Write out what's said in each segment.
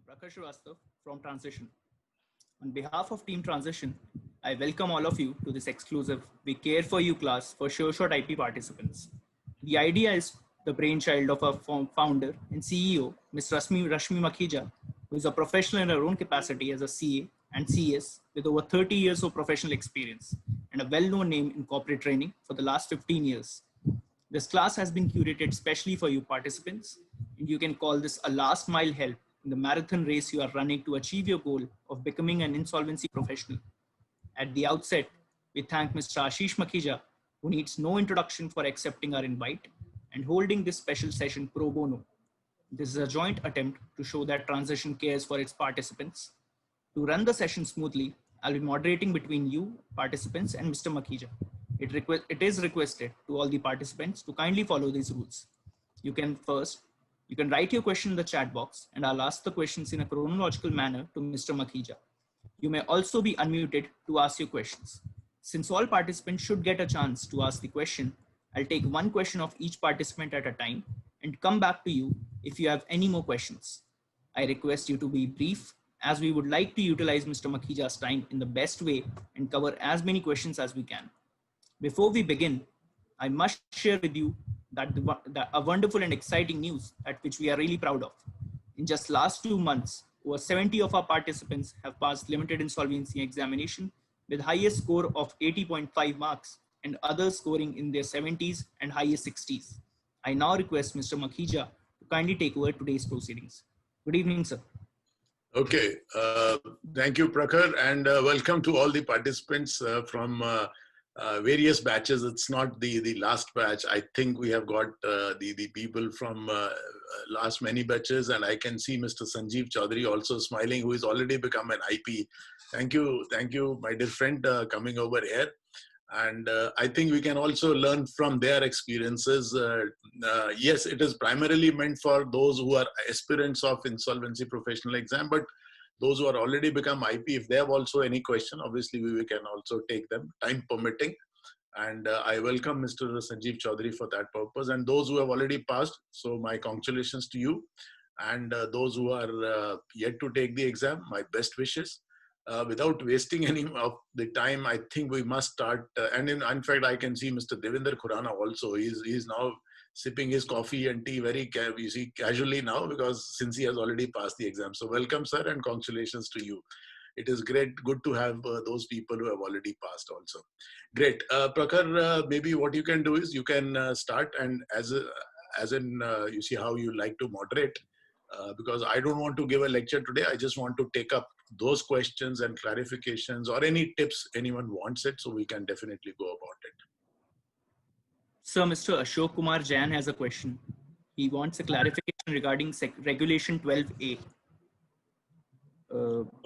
Prakhar Srivastav from Tranzission. On behalf of Team Tranzission, I welcome all of you to this exclusive We Care For You class for SureShot IP participants. The idea is the brainchild of our founder and CEO, Ms. Rashmi Makhija, who is a professional in her own capacity as a CA and CS with over 30 years of professional experience and a well-known name in corporate training for the last 15 years. This class has been curated specially for you participants, and you can call this a last mile help in the marathon race you are running to achieve your goal of becoming an insolvency professional. At the outset, we thank Mr. Ashish Makhija, who needs no introduction for accepting our invite and holding this special session pro bono. This is a joint attempt to show that Tranzission cares for its participants. To run the session smoothly, I'll be moderating between you, participants, and Mr. Makhija. It is requested to all the participants to kindly follow these rules. You can write your question in the chat box, and I'll ask the questions in a chronological manner to Mr. Makhija. You may also be unmuted to ask your questions. Since all participants should get a chance to ask the question, I'll take one question of each participant at a time and come back to you if you have any more questions. I request you to be brief, as we would like to utilize Mr. Makhija's time in the best way and cover as many questions as we can. Before we begin, I must share with you that a wonderful and exciting news at which we are really proud of. In just last 2 months, over 70 of our participants have passed Limited Insolvency Examination with highest score of 80.5 marks and others scoring in their 70s and highest 60s. I now request Mr. Makhija to kindly take over today's proceedings. Good evening, sir. Okay, thank you, Prakhar, and welcome to all the participants from various batches. It's not the last batch. I think we have got the people from last many batches, and I can see Mr. Sanjeev Chaudhary also smiling, who has already become an IP. Thank you, my dear friend, coming over here. And I think we can also learn from their experiences. Yes, it is primarily meant for those who are aspirants of insolvency professional exam, but those who are already become IP, if they have also any question, obviously we can also take them, time permitting. And I welcome Mr. Sanjeev Chaudhary for that purpose. And those who have already passed, so my congratulations to you. And those who are yet to take the exam, my best wishes. Without wasting any of the time, I think we must start. And in fact, I can see Mr. Devinder Khurana also. He's now sipping his coffee and tea very casually now, because since he has already passed the exam. So welcome, sir, and congratulations to you. It is good to have those people who have already passed also. Great. Prakhar, maybe what you can do is you can start, and you see how you like to moderate, because I don't want to give a lecture today. I just want to take up those questions and clarifications or any tips anyone wants it, so we can definitely go about it. Sir, Mr. Ashok Kumar Jain has a question. He wants a clarification regarding Regulation 12A.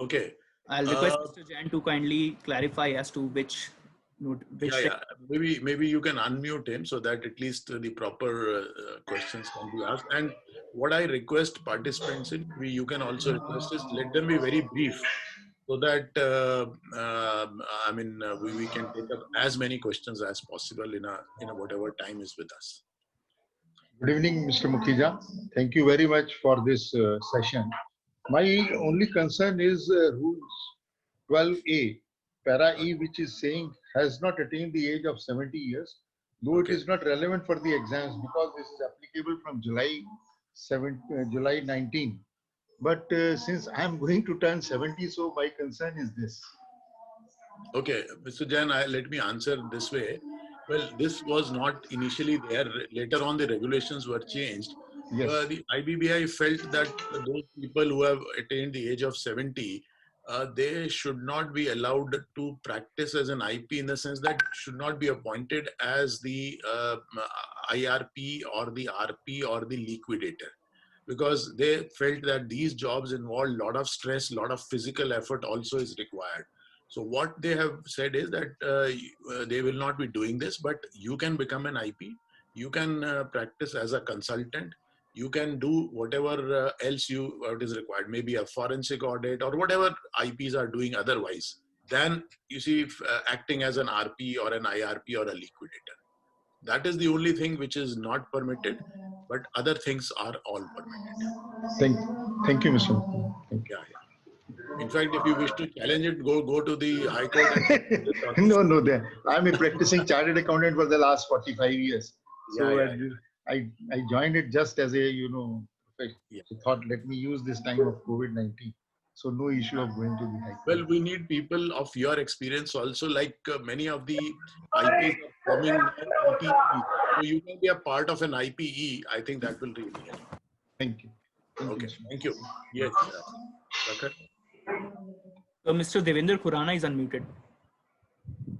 Okay. I'll request Mr. Jain to kindly clarify as to which. Maybe you can unmute him so that at least the proper questions can be asked. And what I request participants in, you can also request is let them be very brief, so that we can take up as many questions as possible in a whatever time is with us. Good evening, Mr. Makhija. Thank you very much for this session. My only concern is rules 12A, para E, which is saying has not attained the age of 70 years, though it is not relevant for the exams because this is applicable from July 19. But since I am going to turn 70, so my concern is this. Okay, Mr. Jain, let me answer this way. Well, this was not initially there. Later on, the regulations were changed. Yes. The IBBI felt that those people who have attained the age of 70, they should not be allowed to practice as an IP, in the sense that should not be appointed as the IRP or the RP or the liquidator, because they felt that these jobs involve a lot of stress, a lot of physical effort also is required. So what they have said is that they will not be doing this, but you can become an IP, you can practice as a consultant, you can do whatever else what is required, maybe a forensic audit or whatever IPs are doing otherwise, than you see acting as an RP or an IRP or a liquidator. That is the only thing which is not permitted, but other things are all permitted. Thank you, Mr. Mukherjee. Thank Yeah, yeah. In fact, if you wish to challenge it, go to the High Court and you. No, I'm a practicing chartered accountant for the last 45 years. yeah, So yeah, I joined it just as a, profession. yeah. I thought, let me use this time of COVID-19. So no issue of going to the High Court. Well, we need people of your experience also, like many of the IPs are forming now IPE. So you can be a part of an IPE. I think that will really help. Thank you. Okay, thank you. Yes, Prakhar. Mr. Devendra Khurana is unmuted.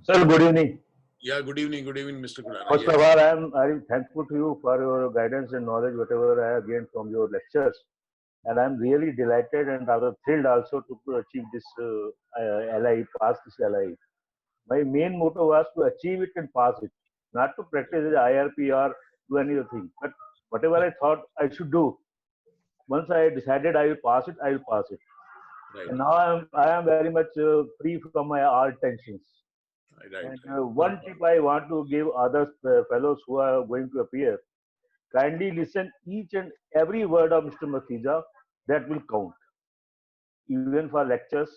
Sir, good evening. Yeah, good evening, Mr. Khurana. First Yes. of all, I am thankful to you for your guidance and knowledge, whatever I have gained from your lectures. And I'm really delighted and rather thrilled also to achieve this LI, pass this LI. My main motto was to achieve it and pass it, not to practice the IRP or do any other thing. But whatever I thought I should do, once I decided I will pass it, I will pass it. Right. And now I am very much free from my all tensions. Right. And one tip I want to give other fellows who are going to appear: kindly listen each and every word of Mr. Makhija. That will count, even for lectures,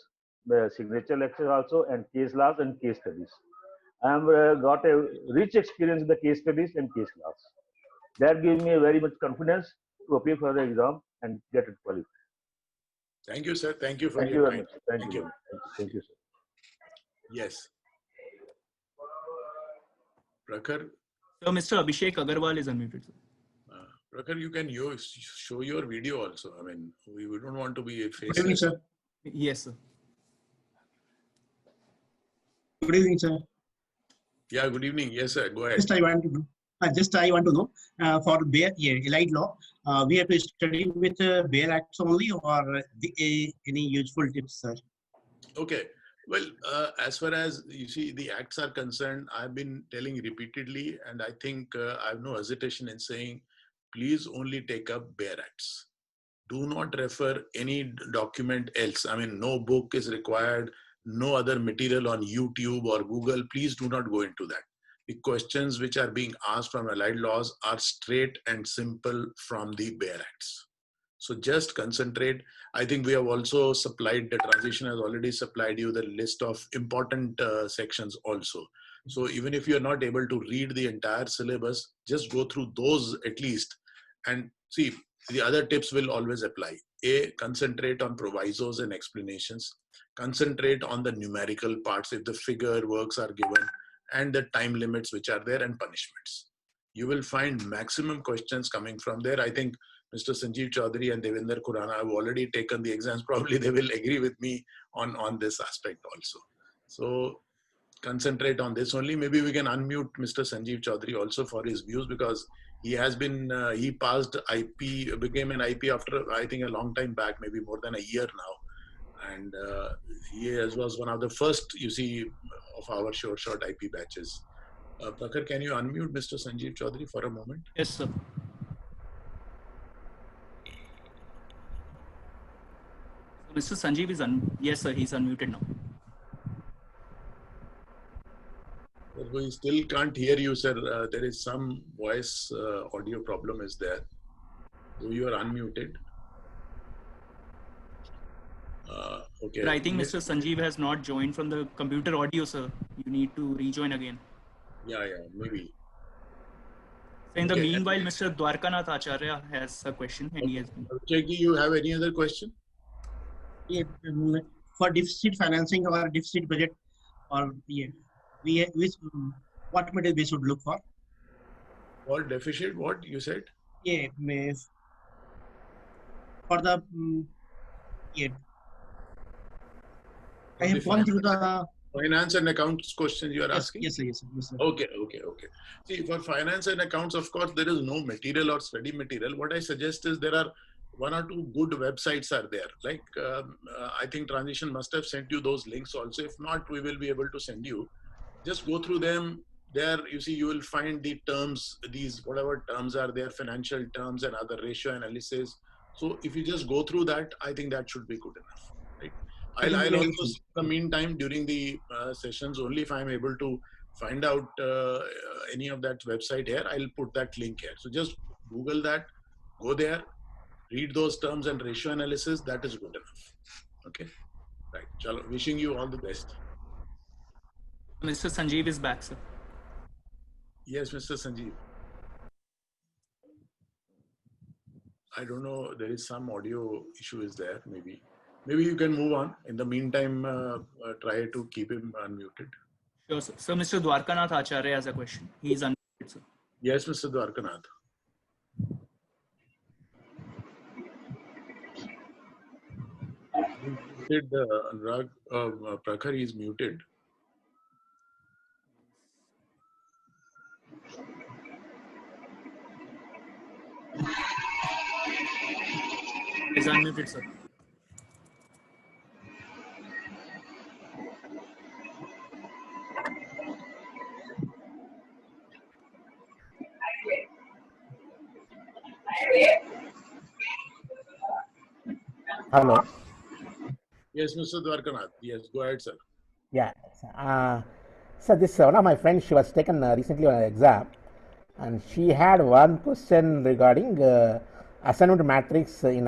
signature lectures also, and case laws and case studies. I have got a rich experience in the case studies and case laws. That gives me very much confidence to appear for the exam and get it qualified. Thank you, sir. Thank you for Thank you your very time. much. Thank you. Thank you, sir. Yes. Prakhar. So Mr. Abhishek Agarwal is unmuted. Prakhar, you can show your video also. I mean, we don't want to be a face. Good evening, sir. Yes, sir. Good evening, sir. Yeah, good evening. Yes, sir. Go ahead. Just I want to know for allied law, we have to study with Bayer Acts only or any useful tips, sir? Okay. Well, as far as you see the acts are concerned, I've been telling repeatedly, and I think I have no hesitation in saying, please only take up Bayer Acts. Do not refer any document else. I mean, no book is required, no other material on YouTube or Google. Please do not go into that. The questions which are being asked from allied laws are straight and simple from the Bayer Acts. So just concentrate. I think we have also supplied, the Tranzission has already supplied you the list of important sections also. So even if you're not able to read the entire syllabus, just go through those at least and see. The other tips will always apply. A, concentrate on provisos and explanations. Concentrate on the numerical parts if the figure works are given and the time limits which are there and punishments. You will find maximum questions coming from there. I think Mr. Sanjeev Chaudhary and Devendra Khurana have already taken the exams. Probably they will agree with me on this aspect also. So concentrate on this only. Maybe we can unmute Mr. Sanjeev Chaudhary also for his views, because he has been, he passed IP, became an IP after, I think, a long time back, maybe more than a year now. And he was one of the first, you see, of our short IP batches. Prakhar, can you unmute Mr. Sanjeev Chaudhary for a moment? Yes, sir. Mr. Sanjeev is yes, sir, he's unmuted now. We still can't hear you, sir. There is some voice audio problem is there. So you are unmuted. Okay. But I think Mr. Sanjeev has not joined from the computer audio, sir. You need to rejoin again. Yeah, maybe. So in the meanwhile, Mr. Dwarkanath Acharya has a question, and he has been. Cheki, you have any other question? Yeah, for deficit financing or deficit budget, or what material we should look for? For deficit, what you said? Yeah, for the I have gone through the finance and accounts questions you are asking? Yes, sir. Okay. See, for finance and accounts, of course, there is no material or study material. What I suggest is there are one or two good websites are there. Like, I think Tranzission must have sent you those links also. If not, we will be able to send you. Just go through them. There, you see, you will find the terms, these whatever terms are there, financial terms and other ratio analysis. So if you just go through that, I think that should be good enough. Right? I'll also see in the meantime during the sessions only if I'm able to find out any of that website here, I'll put that link here. So just Google that, go there, read those terms and ratio analysis. That is good enough. Okay, right. Chalo, wishing you all the best. Mr. Sanjeev is back, sir. Yes, Mr. Sanjeev. I don't know. There is some audio issue is there. Maybe you can move on. In the meantime, try to keep him unmuted. Sure, sir. So Mr. Dwarkanath Acharya has a question. He is unmuted, sir. Yes, Mr. Dwarkanath. Muted, Anurag, Prakhar is muted. Is unmuted, sir. Hello. Yes, Mr. Dwarkanath. Yes, go ahead, sir. Yeah. So this one of my friends, she was taken recently on an exam, and she had one question regarding assignment matrix in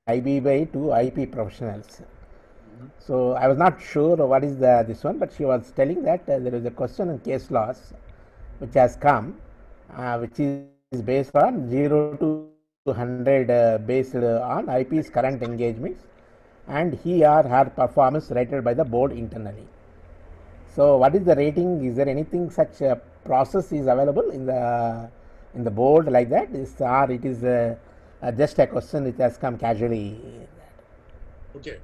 IBBI to IP professionals. So I was not sure what is this one, but she was telling that there is a question in case laws which has come, which is based on 0 to 100 based on IP's current engagements and he or her performance rated by the board internally. So what is the rating? Is there anything such a process is available in the board like that? Or it is just a question which has come casually? Okay.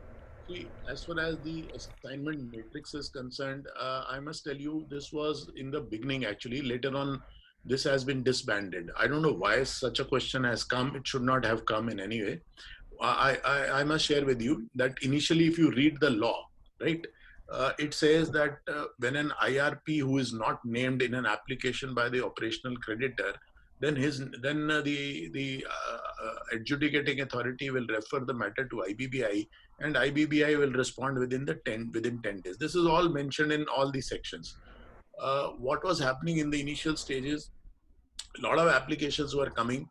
See, as far as the assignment matrix is concerned, I must tell you this was in the beginning actually. Later on, this has been disbanded. I don't know why such a question has come. It should not have come in any way. I must share with you that initially, if you read the law, right, it says that when an IRP who is not named in an application by the operational creditor, then the adjudicating authority will refer the matter to IBBI, and IBBI will respond within 10 days. This is all mentioned in all the sections. What was happening in the initial stages? A lot of applications were coming,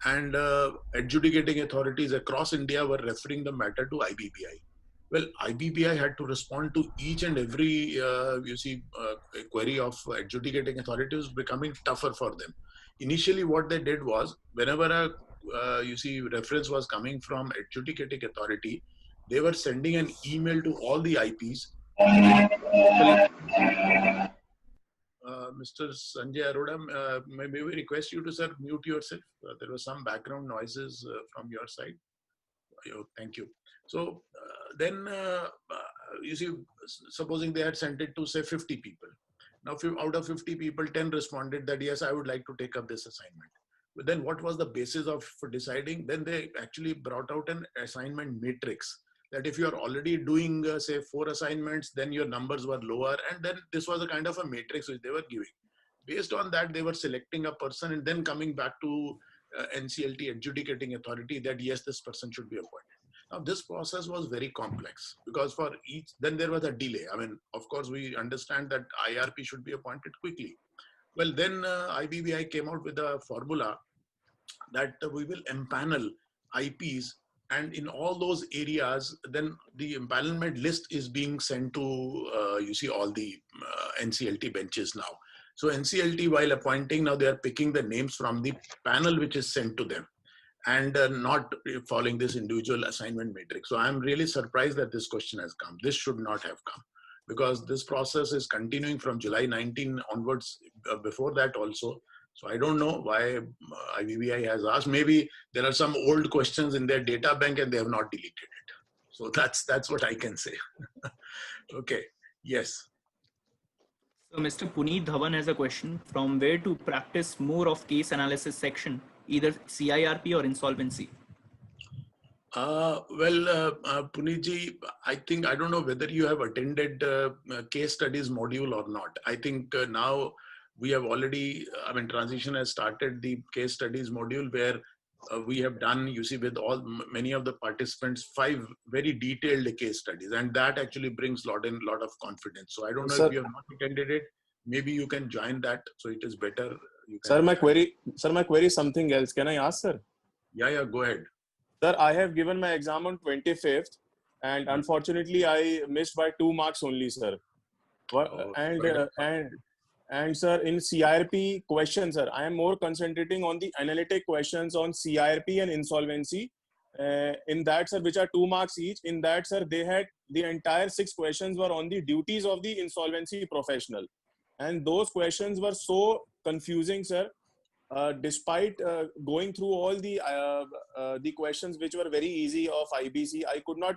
and adjudicating authorities across India were referring the matter to IBBI. Well, IBBI had to respond to each and every, query of adjudicating authorities, becoming tougher for them. Initially, what they did was, whenever a reference was coming from adjudicating authority, they were sending an email to all the IPs. Mr. Sanjay Arora, may we request you to, sir, mute yourself? There was some background noises from your side. Thank you. So then, supposing they had sent it to, say, 50 people. Now, out of 50 people, 10 responded that, yes, I would like to take up this assignment. But then what was the basis for deciding? Then they actually brought out an assignment matrix, that if you're already doing, say, 4 assignments, then your numbers were lower. And then this was a kind of a matrix which they were giving. Based on that, they were selecting a person and then coming back to NCLT adjudicating authority that, yes, this person should be appointed. Now, this process was very complex because for each, then there was a delay. I mean, of course, we understand that IRP should be appointed quickly. Well, then IBBI came out with a formula that we will empanel IPs, and in all those areas, then the empanelment list is being sent to, all the NCLT benches now. So NCLT, while appointing, now they are picking the names from the panel which is sent to them, and not following this individual assignment matrix. So I'm really surprised that this question has come. This should not have come, because this process is continuing from July 19 onwards, before that also. So I don't know why IBBI has asked. Maybe there are some old questions in their data bank and they have not deleted it. So that's what I can say. Okay. Yes. So Mr. Puneet Dhawan has a question: from where to practice more of case analysis section, either CIRP or insolvency? Puneetji, I think, I don't know whether you have attended case studies module or not. I think now we have already, Tranzission has started the case studies module where we have done, with many of the participants, 5 very detailed case studies, and that actually brings lot of confidence. So I don't know if you have not attended it. maybe you can join that. So it is better. You can Sir, my query is something else. Can I ask, sir? Yeah, go ahead. Sir, I have given my exam on 25th, and unfortunately, I missed by 2 marks only, sir. And sir, in CIRP questions, sir, I am more concentrating on the analytic questions on CIRP and insolvency. In that, sir, which are 2 marks each. In that, sir, they had the entire 6 questions were on the duties of the insolvency professional, and those questions were so confusing, sir. Despite going through all the questions which were very easy of IBC, I could not.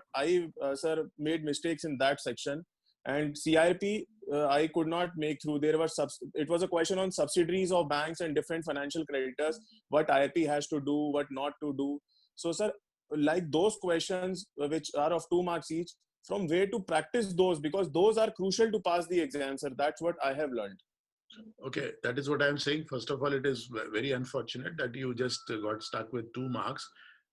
Sir, made mistakes in that section, and CIRP I could not make through. It was a question on subsidiaries of banks and different financial creditors, what IRP has to do, what not to do. So, sir, like those questions which are of 2 marks each, from where to practice those, because those are crucial to pass the exam, sir. That's what I have learned. Okay, that is what I'm saying. First of all, it is very unfortunate that you just got stuck with 2 marks.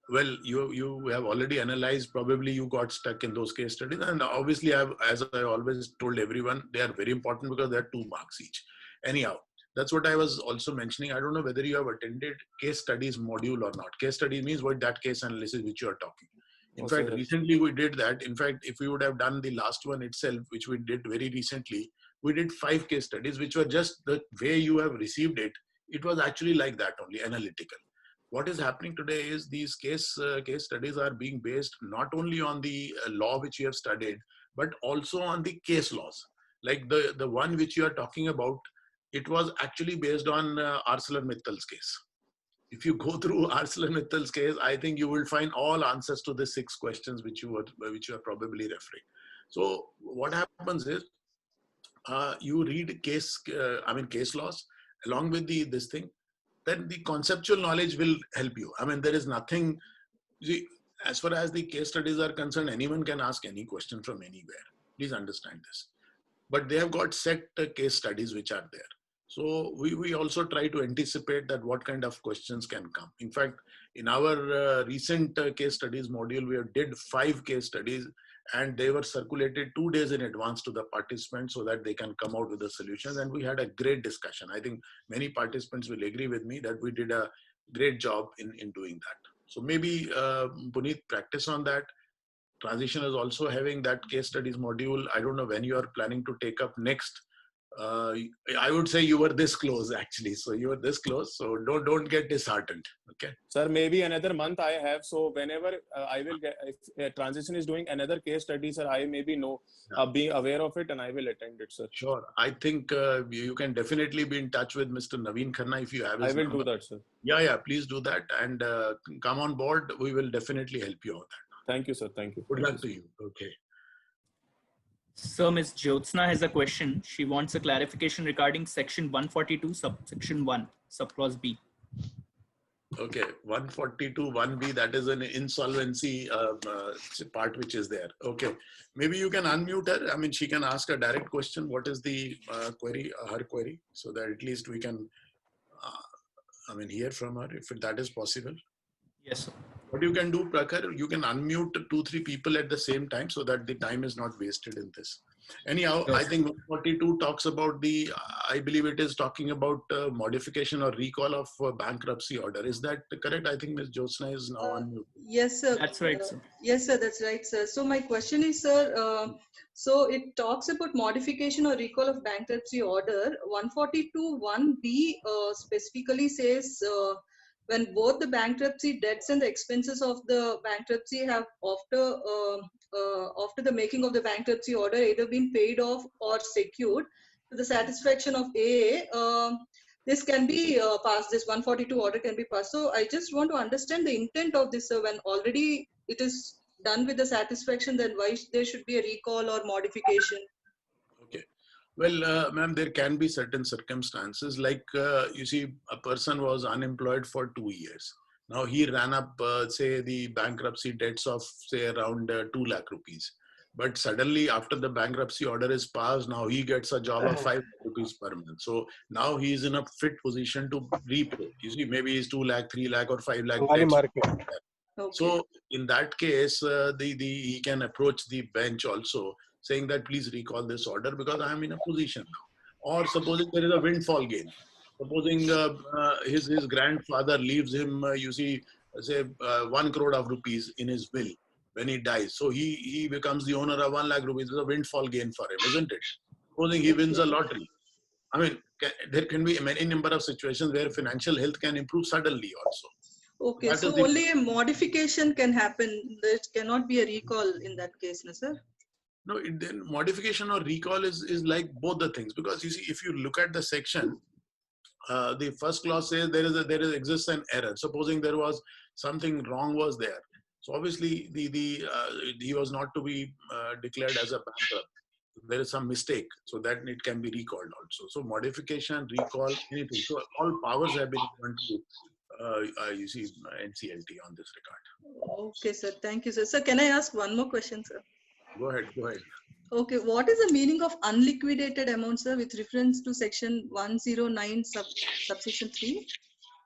Well, you have already analyzed, probably you got stuck in those case studies. And obviously, as I always told everyone, they are very important because they are 2 marks each. Anyhow, that's what I was also mentioning. I don't know whether you have attended case studies module or not. Case study means what that case analysis which you are talking. In fact, recently we did that. In fact, if we would have done the last one itself, which we did very recently, we did 5 case studies, which were just the way you have received it. It was actually like that only, analytical. What is happening today is these case studies are being based not only on the law which you have studied, but also on the case laws. Like the one which you are talking about, it was actually based on ArcelorMittal's case. If you go through ArcelorMittal's case, I think you will find all answers to the 6 questions which you are probably referring. So what happens is, you read case laws along with this thing, then the conceptual knowledge will help you. I mean, there is nothing, see, as far as the case studies are concerned, anyone can ask any question from anywhere. Please understand this. But they have got set case studies which are there. So we also try to anticipate that what kind of questions can come. In fact, in our recent case studies module, we did 5 case studies, and they were circulated 2 days in advance to the participants so that they can come out with the solutions. And we had a great discussion. I think many participants will agree with me that we did a great job in doing that. So maybe Puneet, practice on that. Transition is also having that case studies module. I don't know when you are planning to take up next. I would say you were this close actually. So you were this close. So don't get disheartened. Okay. Sir, maybe another month I have. So whenever I will get, if Transition is doing another case study, sir, I maybe be aware of it and I will attend it, sir. Sure. I think you can definitely be in touch with Mr. Naveen Khanna if you have his I will number. do that, sir. Yeah, please do that and come on board. We will definitely help you out. Thank you, sir. Thank you. Good luck to you. Okay. So Ms. Jyotsna has a question. She wants a clarification regarding section 142, subsection 1, subclause B. Okay, 142, 1B, that is an insolvency part which is there. Okay, maybe you can unmute her. I mean, she can ask a direct question. What is the query, her query, so that at least we can, hear from her if that is possible. Yes, sir. What you can do, Prakhar, you can unmute 2-3 people at the same time so that the time is not wasted in this. Anyhow, yes. I think 142 talks about I believe it is talking about modification or recall of bankruptcy order. Is that correct? I think Ms. Jyotsna is now unmuted. Yes, sir. That's right, sir. Yes, sir. That's right, sir. So my question is, sir, so it talks about modification or recall of bankruptcy order. 142 1B specifically says when both the bankruptcy debts and the expenses of the bankruptcy have after the making of the bankruptcy order either been paid off or secured to the satisfaction of AA, this can be passed, this 142 order can be passed. So I just want to understand the intent of this, when already it is done with the satisfaction, then why there should be a recall or modification? Okay. Well, ma'am, there can be certain circumstances like, you see, a person was unemployed for 2 years. Now he ran up, say, the bankruptcy debts of, say, around 2 lakh rupees. But suddenly after the bankruptcy order is passed, now he gets a job of 5 lakh rupees per month. So now he is in a fit position to repay. You see, maybe he's 2 lakh, 3 lakh or 5 lakh. Okay. So in that case, he can approach the bench also saying that please recall this order because I am in a position now. Or supposing there is a windfall gain. Supposing his grandfather leaves him, say 1 crore of rupees in his will when he dies. So he becomes the owner of 1 lakh rupees. It's a windfall gain for him, isn't it? Supposing he wins a lottery. I mean, there can be many number of situations where financial health can improve suddenly also. Okay, That so is the, only a modification can happen. There cannot be a recall in that case, no, sir? no, then modification or recall is like both the things, because you see, if you look at the section, the first clause says there exists an error. Supposing there was something wrong was there, so obviously he was not to be declared as a bankrupt. There is some mistake, so that it can be recalled also. So modification, recall, anything. So all powers have been given to NCLT on this regard. Okay, sir. Thank you, sir. Sir, can I ask one more question, sir? Go ahead. Okay, what is the meaning of unliquidated amount, sir, with reference to section 109 subsection 3?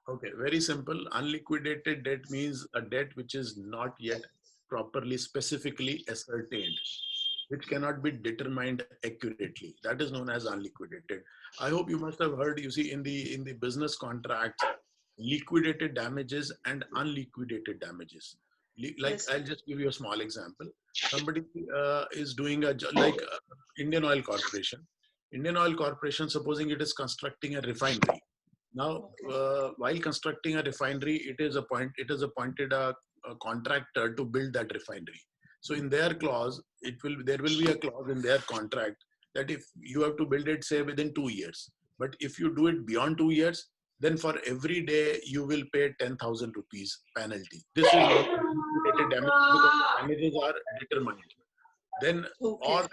Okay, very simple. Unliquidated debt means a debt which is not yet properly specifically ascertained, which cannot be determined accurately. That is known as unliquidated. I hope you must have heard, you see, in the business contracts, liquidated damages and unliquidated damages. Like, Yes. I'll just give you a small example. Somebody is doing a job like Indian Oil Corporation. Indian Oil Corporation, supposing it is constructing a refinery. Now, while constructing a refinery, it is appointed a contractor to build that refinery. So in their clause, there will be a clause in their contract that if you have to build it, say within 2 years, but if you do it beyond 2 years, then for every day you will pay 10,000 rupees penalty. This is not liquidated damage because the damages are determined. Then, Okay. or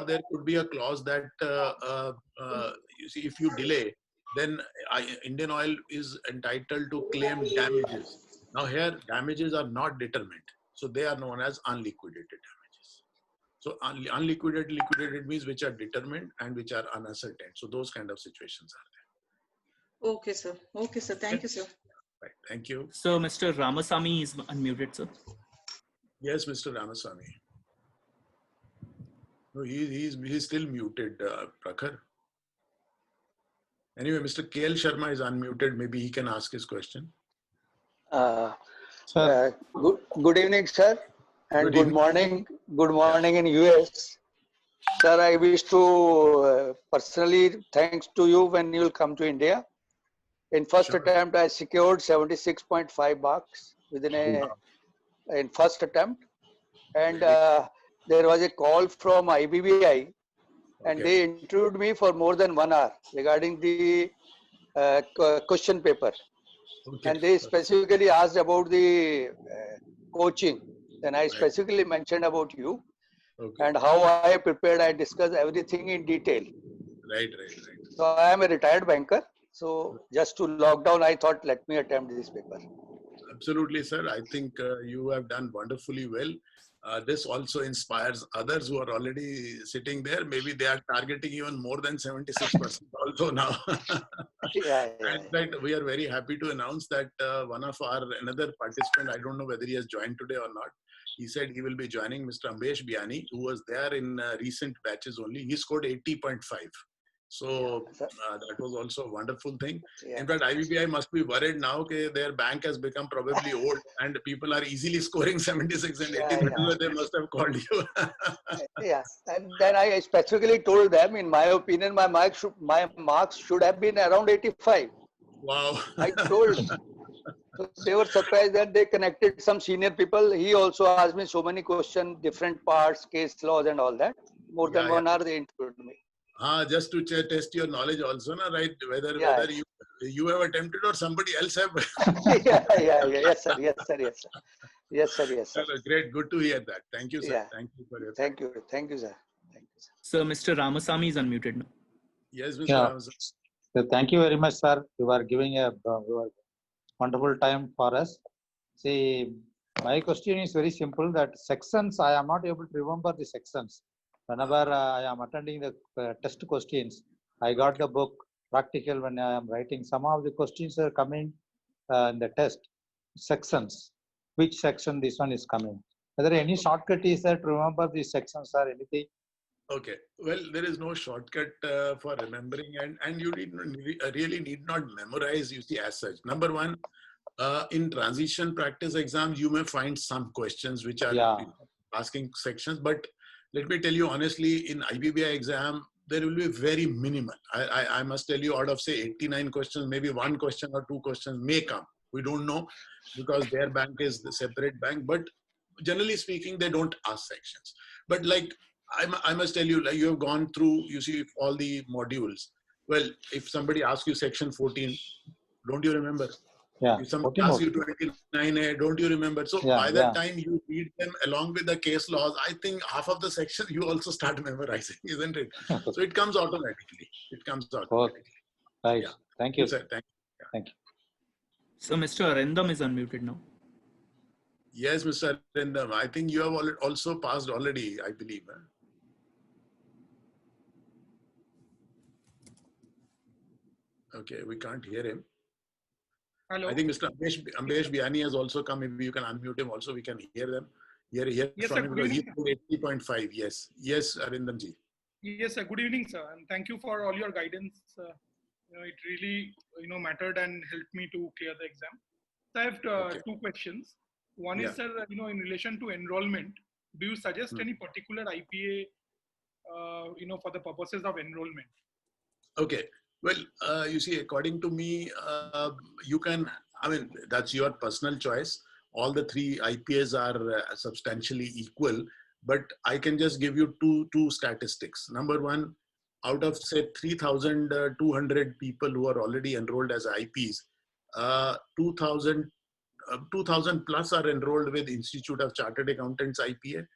there could be a clause that you see, if you delay, then Indian Oil is entitled to claim damages. Now here, damages are not determined, so they are known as unliquidated damages. So unliquidated, liquidated means which are determined and which are unascertained. So those kind of situations are there. Okay, sir. Okay, sir. Thank you, sir. Right. Thank you. So Mr. Ramasamy is unmuted, sir. Yes, Mr. Ramasamy. No, he's still muted, Prakhar. Anyway, Mr. KL Sharma is unmuted. Maybe he can ask his question. Good evening, sir, and good morning in US. Sir, I wish to personally thanks to you when you will come to India. In first attempt, I secured 76.5 marks in first attempt, and there was a call from IBBI, and they interviewed me for more than 1 hour regarding the question paper. And they specifically asked about the coaching. Then I specifically mentioned about you and how I prepared. I discussed everything in detail. Right. So I am a retired banker. So just to lock down, I thought, let me attempt this paper. Absolutely, sir. I think you have done wonderfully well. This also inspires others who are already sitting there. Maybe they are targeting even more than 76% also now. In fact, we are very happy to announce that one of another participant, I don't know whether he has joined today or not, he said he will be joining Mr. Ambesh Biani, who was there in recent batches only. He scored 80.5. So that was also a wonderful thing. In fact, IBBI must be worried now that their bank has become probably old and people are easily scoring 76 and 80. That is why they must have called you. And then I specifically told them, in my opinion, my marks should have been around 85. Wow. I told. So they were surprised that they connected some senior people. He also asked me so many questions, different parts, case laws and all that. More than 1 hour they interviewed me. Just to test your knowledge also, na, right? Whether you have attempted or somebody else have. Yes, sir. Great, good to hear that. Thank you, sir. Thank you for your Thank you, sir. Thank you, sir. So Mr. Ramasamy is unmuted now. Yes, Mr. Ramasamy. So thank you very much, sir. You are giving a wonderful time for us. See, my question is very simple. That sections, I am not able to remember the sections. Whenever I am attending the test questions, I got the book practical when I am writing. Some of the questions are coming in the test sections. Which section this one is coming? Are there any shortcut is there to remember these sections or anything? Okay. Well, there is no shortcut for remembering, and you really need not memorize, you see, as such. Number one, in transition practice exams, you may find some questions which are asking sections, but let me tell you honestly, in IBBI exam, there will be very minimal. I must tell you, out of say 89 questions, maybe one question or two questions may come. We don't know because their bank is the separate bank, but generally speaking, they don't ask sections. But like, I must tell you, like you have gone through, you see all the modules. Well, if somebody asks you section 14, don't you remember? Yeah. If somebody 14 asks you more. 29A, don't you remember? So Yeah, by the yeah. time you read them along with the case laws, I think half of the section you also start memorizing, isn't it? So it comes automatically. It comes automatically. Okay. Right. Yeah. Thank you. Sir. Thank you. Yeah. Thank you. So Mr. Arindam is unmuted now. Yes, Mr. Arindam. I think you have also passed already, I believe. Huh? Okay, we can't hear him. Hello. I think Mr. Ambesh Biani has also come. Maybe you can unmute him also. We can hear them. Hear Yes, from sir. him Good because evening. he's 80.5. Yes. Yes, Arindam ji. Yes, sir. Good evening, sir. And thank you for all your guidance. It really, mattered and helped me to clear the exam. So I have two questions. One is, sir, in relation to enrollment, do you suggest any particular IPA, for the purposes of enrollment? Okay. Well, you see, according to me, you can, I mean, that's your personal choice. All the three IPAs are substantially equal, but I can just give you two statistics. Number one, out of say 3,200 people who are already enrolled as IPs, 2,000 plus are enrolled with Institute of Chartered Accountants IPA.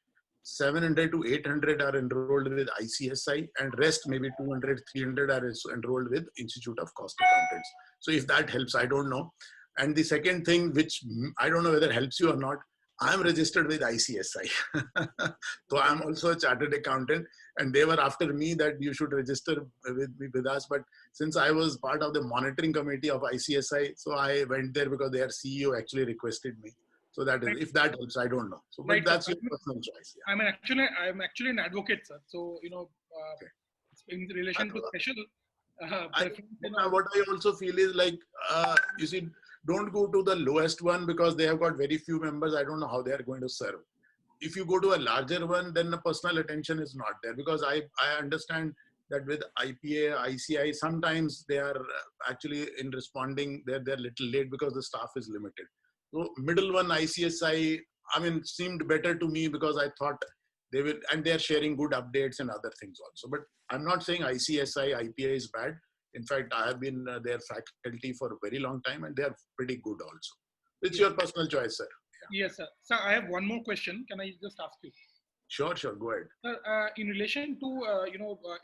700 to 800 are enrolled with ICSI, and rest maybe 200, 300 are enrolled with Institute of Cost Accountants. So if that helps, I don't know. And the second thing, which I don't know whether helps you or not, I'm registered with ICSI. So I'm also a chartered accountant, and they were after me that you should register with us. But since I was part of the monitoring committee of ICSI, so I went there because their CEO actually requested me. So that is, if that helps, I don't know. So, but Right, that's your personal choice. Yeah. I'm actually an advocate, sir. So, in relation to special what I also feel is like, you see, don't go to the lowest one because they have got very few members. I don't know how they are going to serve. If you go to a larger one, then the personal attention is not there, because I understand that with IPA, ICI, sometimes they are actually in responding, they're a little late because the staff is limited. So middle one, ICSI, I mean, seemed better to me because I thought they will, and they're sharing good updates and other things also. But I'm not saying ICSI, IPA is bad. In fact, I have been their faculty for a very long time, and they are pretty good also. It's your personal choice, sir. Yeah. Yes, sir. Sir, I have one more question. Can I just ask you? Sure, go ahead. Sir, in relation to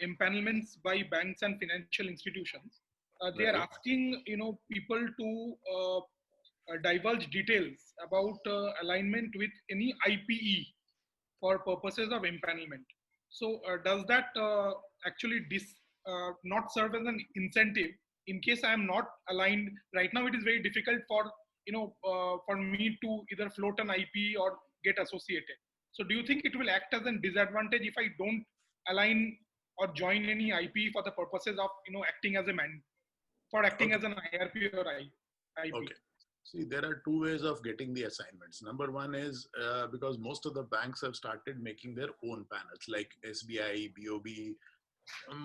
empanelments by banks and financial institutions, they are asking people to divulge details about alignment with any IPE for purposes of empanelment. So does that actually not serve as an incentive in case I am not aligned? Right now, it is very difficult for for me to either float an IP or get associated. So do you think it will act as a disadvantage if I don't align or join any IP for the purposes of acting as a as an IRP or IP? Okay. See, there are two ways of getting the assignments. Number one is because most of the banks have started making their own panels, like SBI, BOB.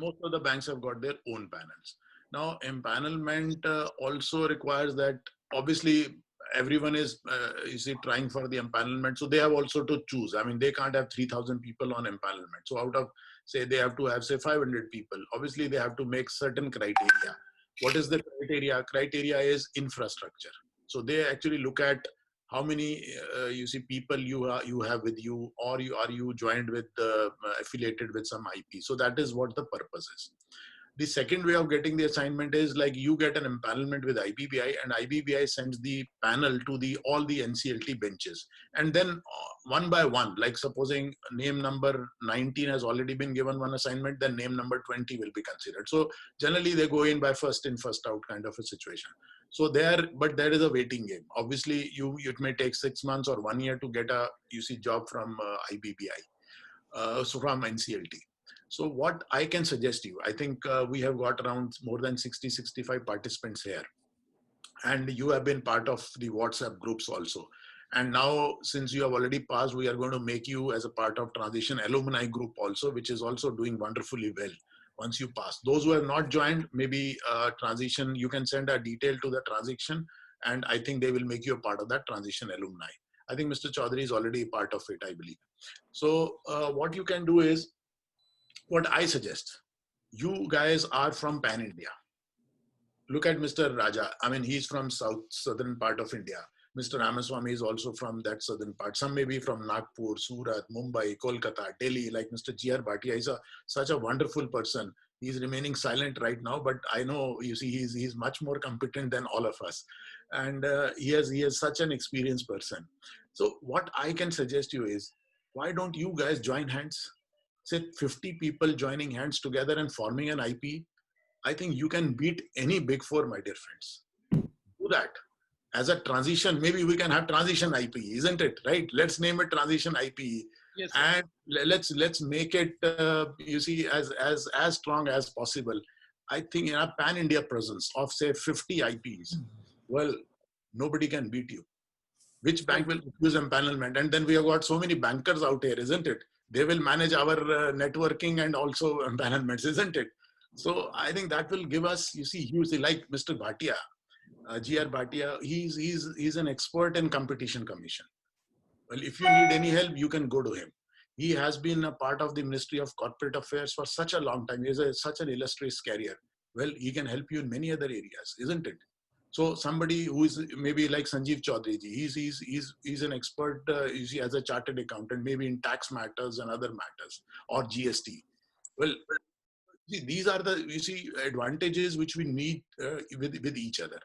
Most of the banks have got their own panels. Now, empanelment also requires that, obviously, everyone is, you see, trying for the empanelment. So they have also to choose. I mean, they can't have 3,000 people on empanelment. So out of, say, they have to have, say, 500 people. Obviously, they have to make certain criteria. What is the criteria? Criteria is infrastructure. So they actually look at how many you see people you have with you, or are you joined with affiliated with some IP. So that is what the purpose is. The second way of getting the assignment is like you get an empanelment with IBBI, and IBBI sends the panel to all the NCLT benches, and then one by one, like supposing name number 19 has already been given one assignment, then name number 20 will be considered. So generally they go in by first in first out kind of a situation. So but there is a waiting game. Obviously it may take 6 months or 1 year to get a job from IBBI, so from NCLT. So what I can suggest you, I think we have got around more than 60, 65 participants here. And you have been part of the WhatsApp groups also. And now, since you have already passed, we are going to make you as a part of Transition Alumni Group also, which is also doing wonderfully well once you pass. Those who have not joined, maybe Transition, you can send a detail to the Transition, and I think they will make you a part of that Transition Alumni. I think Mr. Chaudhary is already a part of it, I believe. So what you can do is, what I suggest, you guys are from Pan India. Look at Mr. Raja. I mean, he's from southern part of India. Mr. Ramaswamy is also from that southern part. Some may be from Nagpur, Surat, Mumbai, Kolkata, Delhi, like Mr. G.R. Bhatia. He's such a wonderful person. He's remaining silent right now, but I know, you see, he's much more competent than all of us. And he is such an experienced person. So what I can suggest you is, why don't you guys join hands? Say 50 people joining hands together and forming an IP. I think you can beat any big four, my dear friends. Do that. As a transition, maybe we can have transition IP, isn't it? Right? Let's name it transition IP. Yes, and let's make it, you see, as strong as possible. I think in a pan-India presence of say 50 IPs, well, nobody can beat you. Which bank will use empanelment? And then we have got so many bankers out here, isn't it? They will manage our networking and also empanelments, isn't it? So I think that will give us, you see, hugely, like Mr. Bhatia, G.R. Bhatia, he's an expert in competition commission. Well, if you need any help, you can go to him. He has been a part of the Ministry of Corporate Affairs for such a long time. He has such an illustrious career. Well, he can help you in many other areas, isn't it? So somebody who is maybe like Sanjeev Chaudhary ji, he's an expert, you see, as a chartered accountant, maybe in tax matters and other matters, or GST. Well, see, these are the, you see, advantages which we need with each other.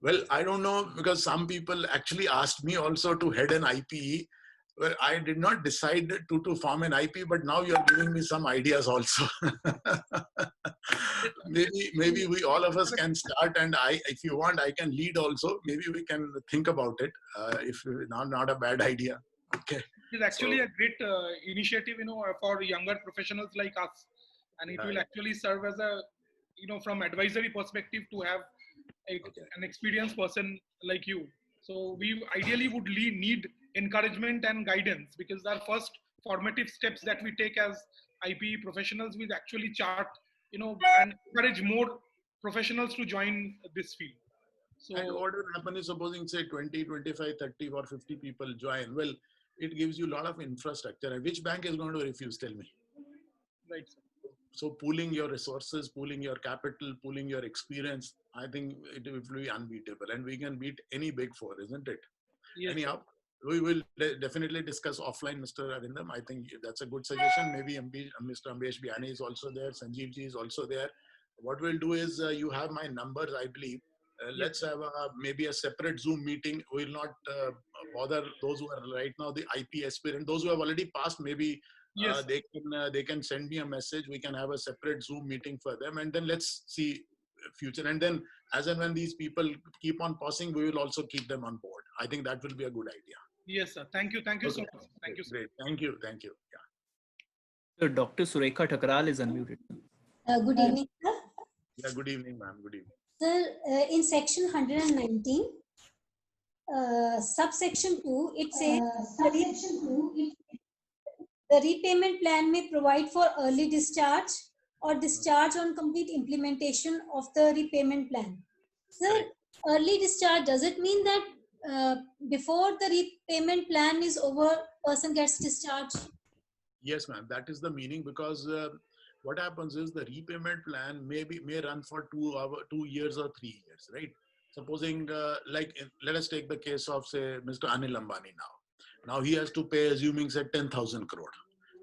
Well, I don't know, because some people actually asked me also to head an IP. Well, I did not decide to form an IP, but now you're giving me some ideas also. maybe we all of us can start, and if you want, I can lead also. Maybe we can think about it. If not a bad idea. Okay. It's actually a great initiative, for younger professionals like us, and it will actually serve as a, from advisory perspective, to have an experienced person like you. So we ideally would need encouragement and guidance, because our first formative steps that we take as IP professionals will actually chart, and encourage more professionals to join this field. So, and what will happen is, supposing say 20, 25, 30 or 50 people join, well, it gives you a lot of infrastructure. And which bank is going to refuse? Tell me. Right, sir. So pooling your resources, pooling your capital, pooling your experience, I think it will be unbeatable. And we can beat any big four, isn't it? Yes. Anyhow, we will definitely discuss offline, Mr. Arindam. I think that's a good suggestion. Maybe Mr. Ambesh Biani is also there. Sanjeev ji is also there. What we'll do is, you have my numbers, I believe. Let's have maybe a separate Zoom meeting. We'll not bother those who are right now the IP aspirant. Those who have already passed, maybe they can send me a message. We can have a separate Zoom meeting for them, and then let's see future. And then as and when these people keep on passing, we will also keep them on board. I think that will be a good idea. Yes, sir. Thank you so much. Thank you, sir. Great. Thank you. Yeah. So Dr. Surekha Thakral is unmuted. Good evening, sir. Yeah, good evening, ma'am. Good evening. Sir, in section 119, subsection 2, it says the repayment plan may provide for early discharge or discharge on complete implementation of the repayment plan. Sir, early discharge, does it mean that before the repayment plan is over, person gets discharged? Yes, ma'am. That is the meaning, because what happens is the repayment plan may run for 2 years or 3 years, right? Supposing, let us take the case of, say, Mr. Anil Ambani now. Now he has to pay, assuming, say, 10,000 crore.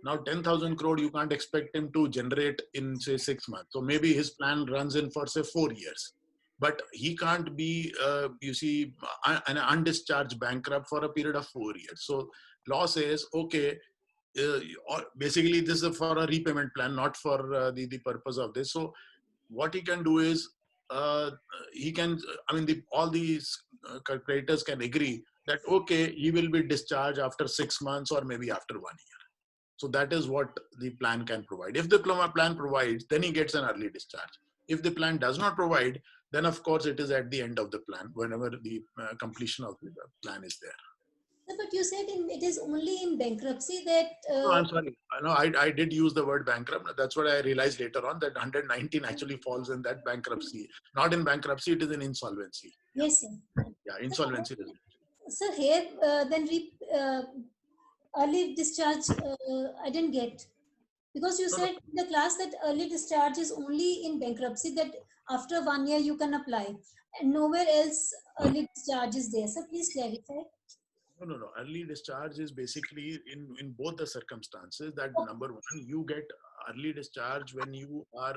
Now 10,000 crore, you can't expect him to generate in, say, 6 months. So maybe his plan runs in for, say, 4 years. But he can't be, you see, an undischarged bankrupt for a period of 4 years. So law says, okay, basically this is for a repayment plan, not for the purpose of this. So what he can do is, he can, all these creditors can agree that, okay, he will be discharged after 6 months or maybe after 1 year. So that is what the plan can provide. If the plan provides, then he gets an early discharge. If the plan does not provide, then of course it is at the end of the plan, whenever the completion of the plan is there. But you said it is only in bankruptcy that. No, I'm sorry. No, I did use the word bankrupt. That's what I realized later on, that 119 actually falls in that bankruptcy. Not in bankruptcy, it is in insolvency. Yes, sir. Yeah, insolvency. Sir, here then early discharge I didn't get, because you said in the class that early discharge is only in bankruptcy, that after 1 year you can apply, and nowhere else early discharge is there. So please clarify. No. Early discharge is basically in both the circumstances that number one, you get early discharge when you are,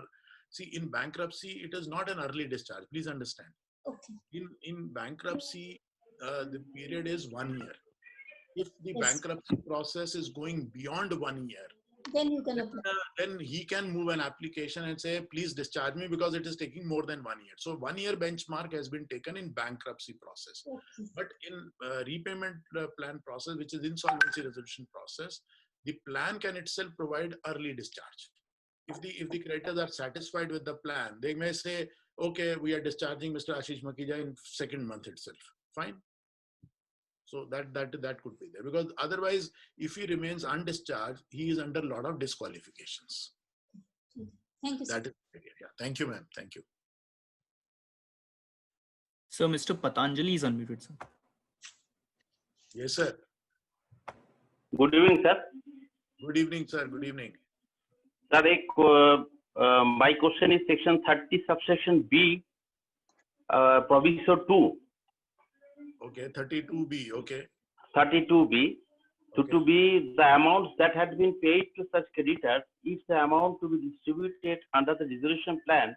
see, in bankruptcy, it is not an early discharge. Please understand. Okay. In bankruptcy, the period is 1 year. If the bankruptcy process is going beyond 1 year, then you can apply. Then he can move an application and say, please discharge me because it is taking more than 1 year. So 1 year benchmark has been taken in bankruptcy process. Okay. But in repayment plan process, which is insolvency resolution process, the plan can itself provide early discharge. If the creditors are satisfied with the plan, they may say, okay, we are discharging Mr. Ashish Makhija in 2nd month itself. Fine. So that could be there, because otherwise, if he remains undischarged, he is under a lot of disqualifications. Thank you, sir. That is, yeah. Thank you, ma'am. Thank you. So, Mr. Patanjali is unmuted, sir. Yes, sir. Good evening, sir. Good evening, sir. Good evening. Sir, my question is section 30, subsection B, proviso 2. Okay, 32B. Okay. 32B. To be the amounts that had been paid to such creditors, if the amount to be distributed under the resolution plan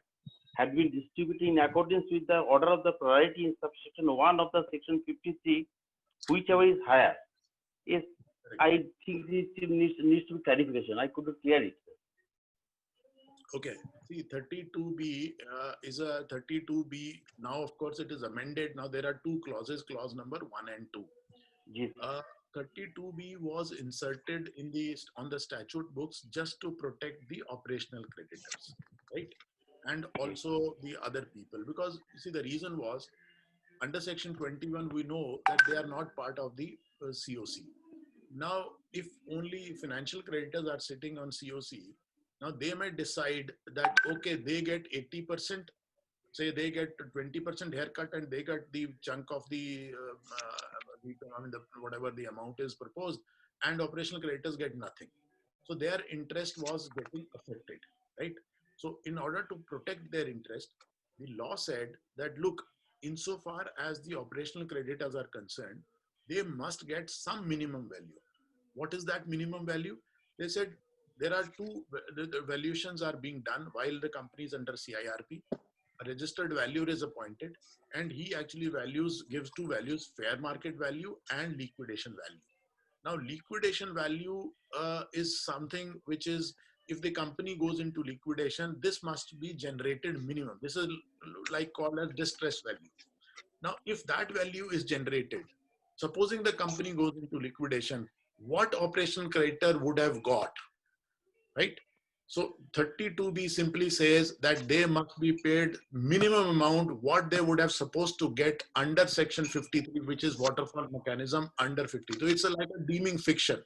had been distributed in accordance with the order of the priority in subsection 1 of the section 53, whichever is higher. Yes, I think this needs to be clarification. I couldn't clear it. Okay. See, 32B is a 32B. Now, of course, it is amended. Now, there are two clauses, clause number 1 and 2. Yes. 32B was inserted in on the statute books just to protect the operational creditors, right? And also the other people, because you see, the reason was under section 21, we know that they are not part of the COC. Now, if only financial creditors are sitting on COC, now they may decide that, okay, they get 80%, say they get 20% haircut and they get the chunk of whatever the amount is proposed, and operational creditors get nothing. So their interest was getting affected, right? So in order to protect their interest, the law said that, look, insofar as the operational creditors are concerned, they must get some minimum value. What is that minimum value? They said there are the valuations are being done while the company is under CIRP. A registered valuer is appointed, and he actually gives two values: fair market value and liquidation value. Now, liquidation value is something which is, if the company goes into liquidation, this must be generated minimum. This is like called as distress value. Now, if that value is generated, supposing the company goes into liquidation, what operational creditor would have got, right? So 32B simply says that they must be paid minimum amount what they would have supposed to get under section 53, which is waterfall mechanism under 52. It's like a deeming fiction.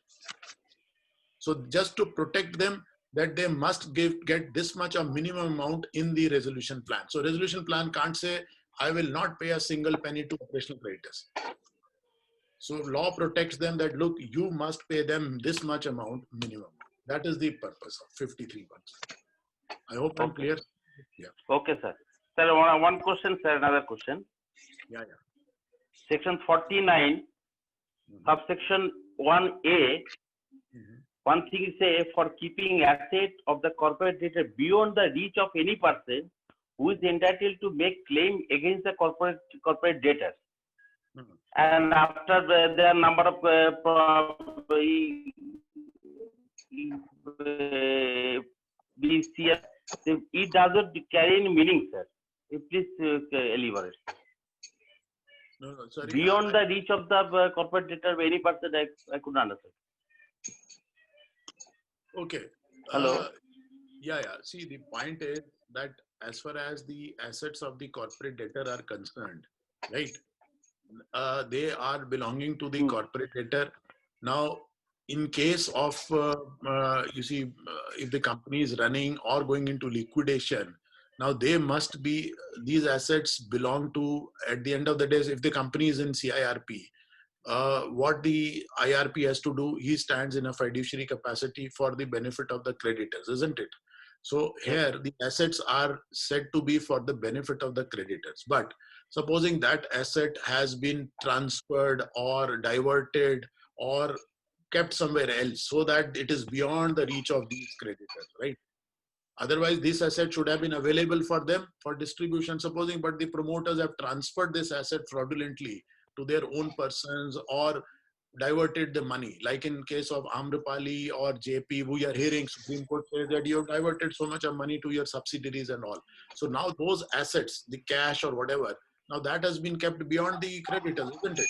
So just to protect them, that they must get this much of minimum amount in the resolution plan. So resolution plan can't say, I will not pay a single penny to operational creditors. So law protects them that, look, you must pay them this much amount minimum. That is the purpose of 53 bucks. I hope I'm clear. Yeah. Okay, sir. Sir, one question, sir, another question. Yeah. Section 49, subsection 1A, one thing is say, for keeping asset of the corporate debtor beyond the reach of any person who is entitled to make claim against the corporate debtors. And after the number of BCS, it doesn't carry any meaning, sir. Please elaborate. No, sorry. Beyond the reach of the corporate debtor of any person, I couldn't understand. Okay. Hello. Yeah. See, the point is that as far as the assets of the corporate debtor are concerned, right? They are belonging to the corporate debtor. Now, in case of, if the company is running or going into liquidation, now they must be, these assets belong to, at the end of the day, if the company is in CIRP, what the IRP has to do, he stands in a fiduciary capacity for the benefit of the creditors, isn't it? So here the assets are said to be for the benefit of the creditors. But supposing that asset has been transferred or diverted or kept somewhere else so that it is beyond the reach of these creditors, right? Otherwise, this asset should have been available for them for distribution, supposing, but the promoters have transferred this asset fraudulently to their own persons or diverted the money. Like in case of Amrapali or JP, we are hearing Supreme Court says that you have diverted so much of money to your subsidiaries and all. So now those assets, the cash or whatever, now that has been kept beyond the creditors, isn't it?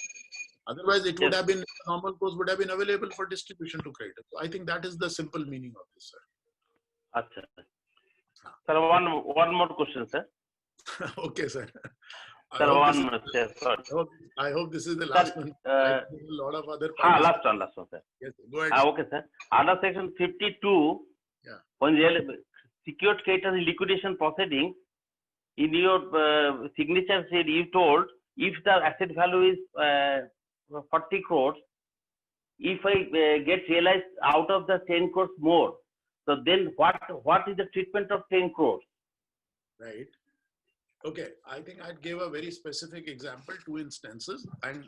Otherwise, it would have been, normal course would have been available for distribution to creditors. So I think that is the simple meaning of this, sir. Achha. Sir, one more question, sir. Okay, sir. Sir, one more, sir. Sorry. I hope this is the last one. A lot of other last one, sir. Yes, go ahead. Okay, sir. Under section 52, when secured creditor in liquidation proceeding, in your signature said, you told if the asset value is 40 crores, if I get realized out of the 10 crores more, so then what is the treatment of 10 crores? Right. Okay, I think I'd give a very specific example, 2 instances, and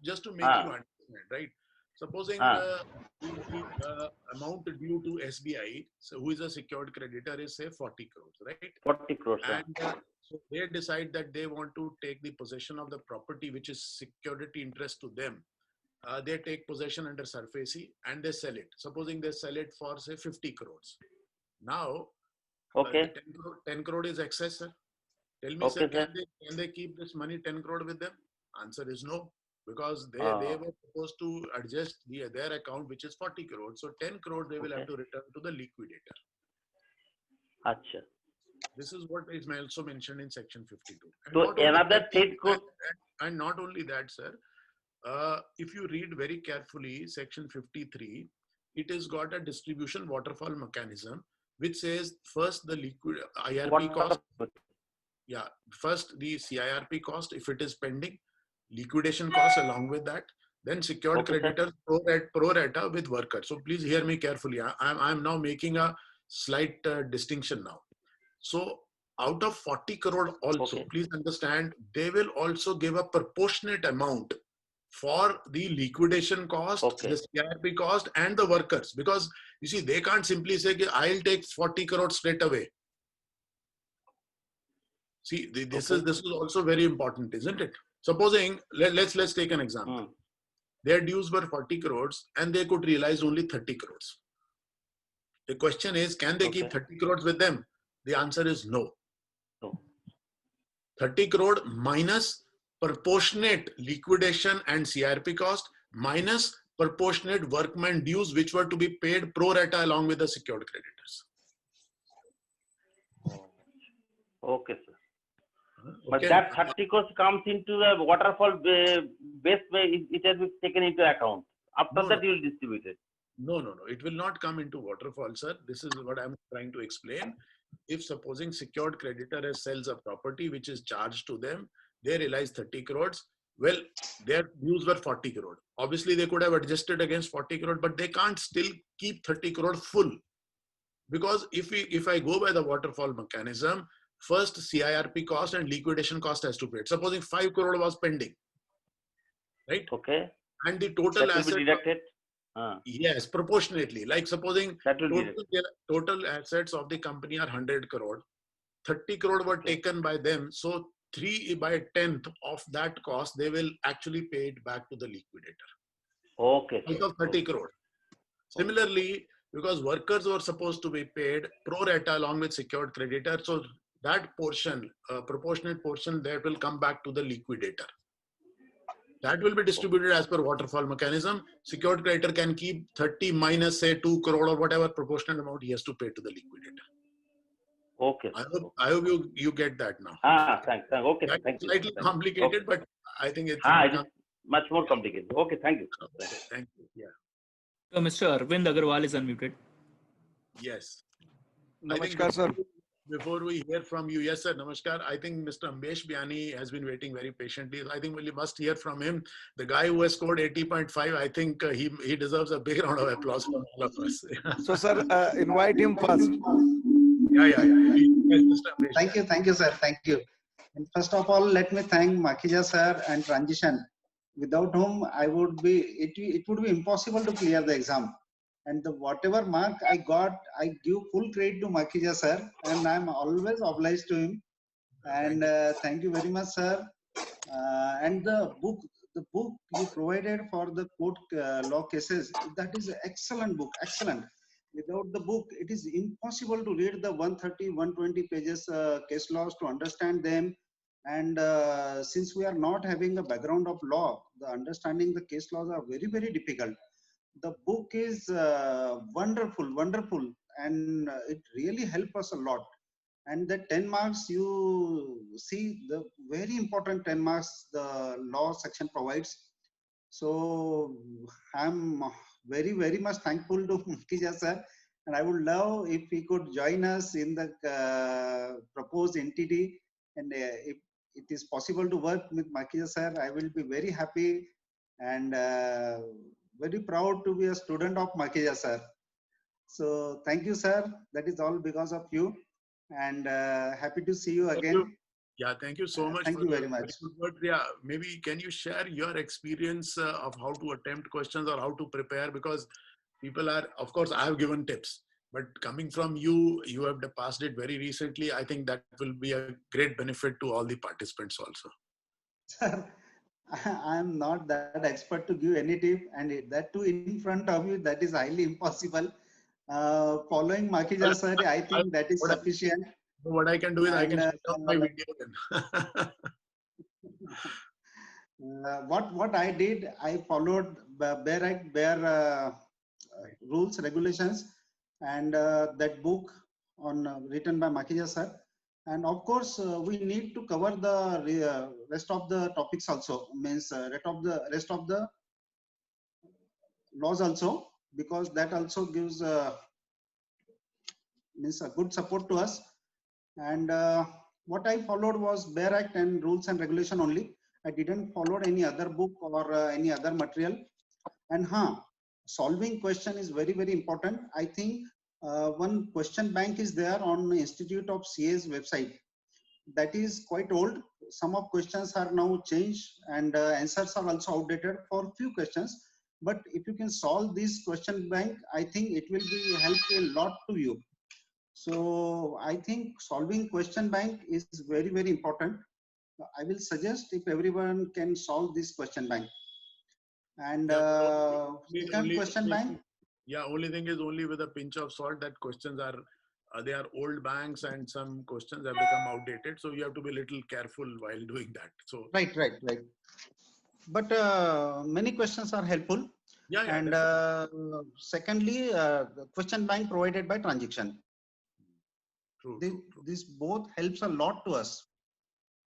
just to make you understand, right? Supposing the amount due to SBI, so who is a secured creditor, is say 40 crores, right? 40 crores. And so they decide that they want to take the possession of the property, which is security interest to them. They take possession under SARFAESI and they sell it. Supposing they sell it for say 50 crores. Now, 10 crore is excess, sir. Tell me, sir, can they keep this money 10 crore with them? Answer is no, because they were supposed to adjust their account, which is 40 crores. So 10 crore they will have to return to the liquidator. Achha. This is what is also mentioned in section 52. And so another 10 crore. And not only that, sir, if you read very carefully section 53, it has got a distribution waterfall mechanism, which says first the liquid IRP cost. Yeah, first the CIRP cost if it is pending, liquidation cost along with that, then secured creditors pro rata with worker. So please hear me carefully. I'm now making a slight distinction now. So out of 40 crore also, please understand, they will also give a proportionate amount for the liquidation cost, the CIRP cost and the workers, because you see, they can't simply say, I'll take 40 crore straight away. See, this is also very important, isn't it? Supposing, let's take an example. Their dues were 40 crores and they could realize only 30 crores. The question is, can they keep 30 crores with them? The answer is no. 30 crore minus proportionate liquidation and CIRP cost minus proportionate workman dues, which were to be paid pro rata along with the secured creditors. Okay, sir. But that 30 crores comes into the waterfall base way, it has been taken into account. After that, you will distribute it. No. It will not come into waterfall, sir. This is what I'm trying to explain. If supposing secured creditor sells a property which is charged to them, they realize 30 crores. Well, their dues were 40 crore. Obviously, they could have adjusted against 40 crore, but they can't still keep 30 crore full. Because if I go by the waterfall mechanism, first CIRP cost and liquidation cost has to be paid. Supposing 5 crore was pending, right? Okay. And the total that asset will be deducted. Yes, proportionately. Like supposing total assets of the company are 100 crore, 30 crore were taken by them. So 3 by 10th of that cost, they will actually pay it back to the liquidator. Okay. Out of 30 crore. Similarly, because workers were supposed to be paid pro rata along with secured creditor, so that portion, proportionate portion, that will come back to the liquidator. That will be distributed as per waterfall mechanism. Secured creditor can keep 30 minus say 2 crore or whatever proportional amount he has to pay to the liquidator. Okay. I hope you get that now. Thanks. Okay, That's thank you. slightly complicated, but I think it's It is much more complicated. Okay, thank you. Okay, thank you. Yeah. So Mr. Arvind Agarwal is unmuted. Yes. Namaskar, sir. Before we hear from you, yes, sir, namaskar. I think Mr. Ambesh Biani has been waiting very patiently. I think we must hear from him. The guy who has scored 80.5, I think he deserves a big round of applause from all of us. So, sir, invite him first. Yeah. Yes, Mr. Ambesh. Thank you, sir. Thank you. And first of all, let me thank Makhija sir and Tranzission, without whom it would be impossible to clear the exam. And whatever mark I got, I give full credit to Makhija sir, and I'm always obliged to him. And thank you very much, sir. And the book you provided for the court law cases, that is an excellent book, excellent. Without the book, it is impossible to read the 130, 120 pages case laws to understand them. And since we are not having a background of law, the understanding the case laws are very, very difficult. The book is wonderful, and it really helps us a lot. And the 10 marks, you see the very important 10 marks the law section provides. So I'm very, very much thankful to Makhija sir, and I would love if he could join us in the proposed entity. And if it is possible to work with Makhija sir, I will be very happy and very proud to be a student of Makhija sir. So thank you, sir. That is all because of you, and happy to see you again. Yeah, thank you so much. Thank you very much. Yeah, maybe can you share your experience of how to attempt questions or how to prepare? Because people are, of course, I have given tips, but coming from you, you have passed it very recently. I think that will be a great benefit to all the participants also. Sir, I am not that expert to give any tip, and that too in front of you, that is highly impossible. Following Makhija sir, I think that is sufficient. What I can do is I can shut off my video then. What I did, I followed bare rules, regulations, and that book on written by Makhija sir. And of course, we need to cover the rest of the topics also, means rest of the laws also, because that also gives means a good support to us. And what I followed was bare act and rules and regulation only. I didn't follow any other book or any other material. And solving question is very, very important. I think one question bank is there on Institute of CA's website. That is quite old. Some of questions are now changed, and answers are also outdated for few questions. But if you can solve this question bank, I think it will be help a lot to you. So I think solving question bank is very, very important. I will suggest if everyone can solve this question bank. And second question bank. Yeah, only thing is only with a pinch of salt that questions are, they are old banks and some questions have become outdated. So you have to be a little careful while doing that. So Right. But many questions are helpful. Yeah. And secondly, the question bank provided by Tranzission. True. This both helps a lot to us,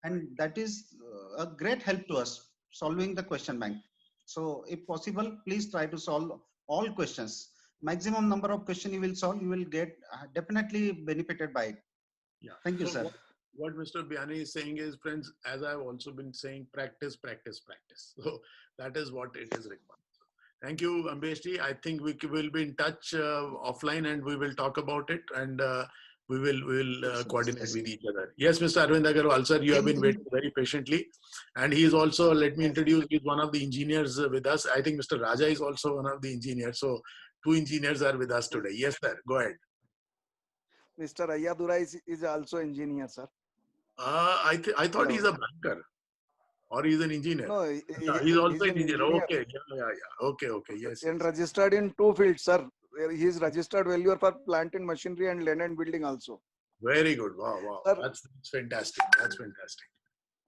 and that is a great help to us solving the question bank. So if possible, please try to solve all questions. Maximum number of questions you will solve, you will get definitely benefited by it. Yeah. Thank you, sir. What Mr. Biani is saying is, friends, as I've also been saying, practice. So that is what it is required. Thank you, Ambeshji. I think we will be in touch offline and we will talk about it, and we will coordinate with each other. Yes, Mr. Arvind Agarwal, sir, you have been waiting very patiently. And he is also, let me introduce, he's one of the engineers with us. I think Mr. Raja is also one of the engineers. So 2 engineers are with us today. Yes, sir. Go ahead. Mr. Ayyadura is also engineer, sir. I thought he's a banker. Or he's an engineer. No, he's also an engineer. Okay, yeah. Okay, yes. And registered in 2 fields, sir. He is registered valuer for plant and machinery and land and building also. Very good. Wow. Sir, that's fantastic. That's fantastic.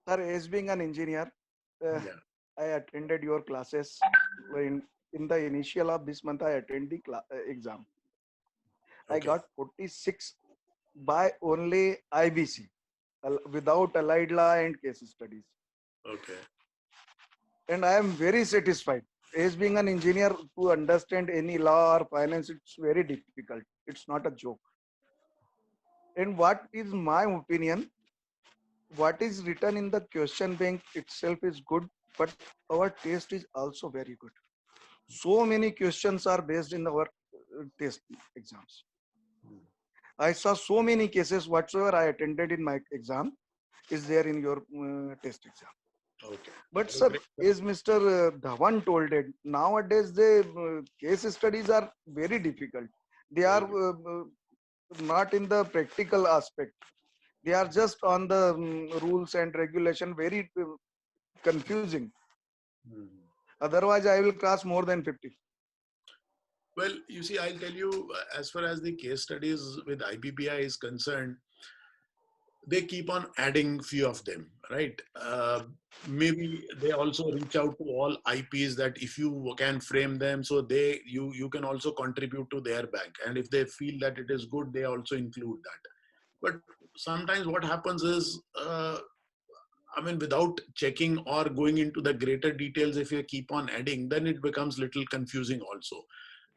Sir, as being an engineer, I attended your classes. In the initial of this month, I attended the exam. I got 46 by only IBC, without allied law and case studies. Okay. And I am very satisfied. As being an engineer, to understand any law or finance, it's very difficult. It's not a joke. And what is my opinion? What is written in the question bank itself is good, but our test is also very good. So many questions are based in our test exams. I saw so many cases whatsoever I attended in my exam is there in your test exam. Okay. But sir, as Mr. Dhawan told it, nowadays the case studies are very difficult. They are not in the practical aspect. They are just on the rules and regulation, very confusing. Otherwise, I will class more than 50. Well, you see, I'll tell you, as far as the case studies with IPPI is concerned, they keep on adding few of them, right? Maybe they also reach out to all IPs that if you can frame them, so you can also contribute to their bank, and if they feel that it is good, they also include that. But sometimes what happens is, I mean, without checking or going into the greater details, if you keep on adding, then it becomes little confusing also.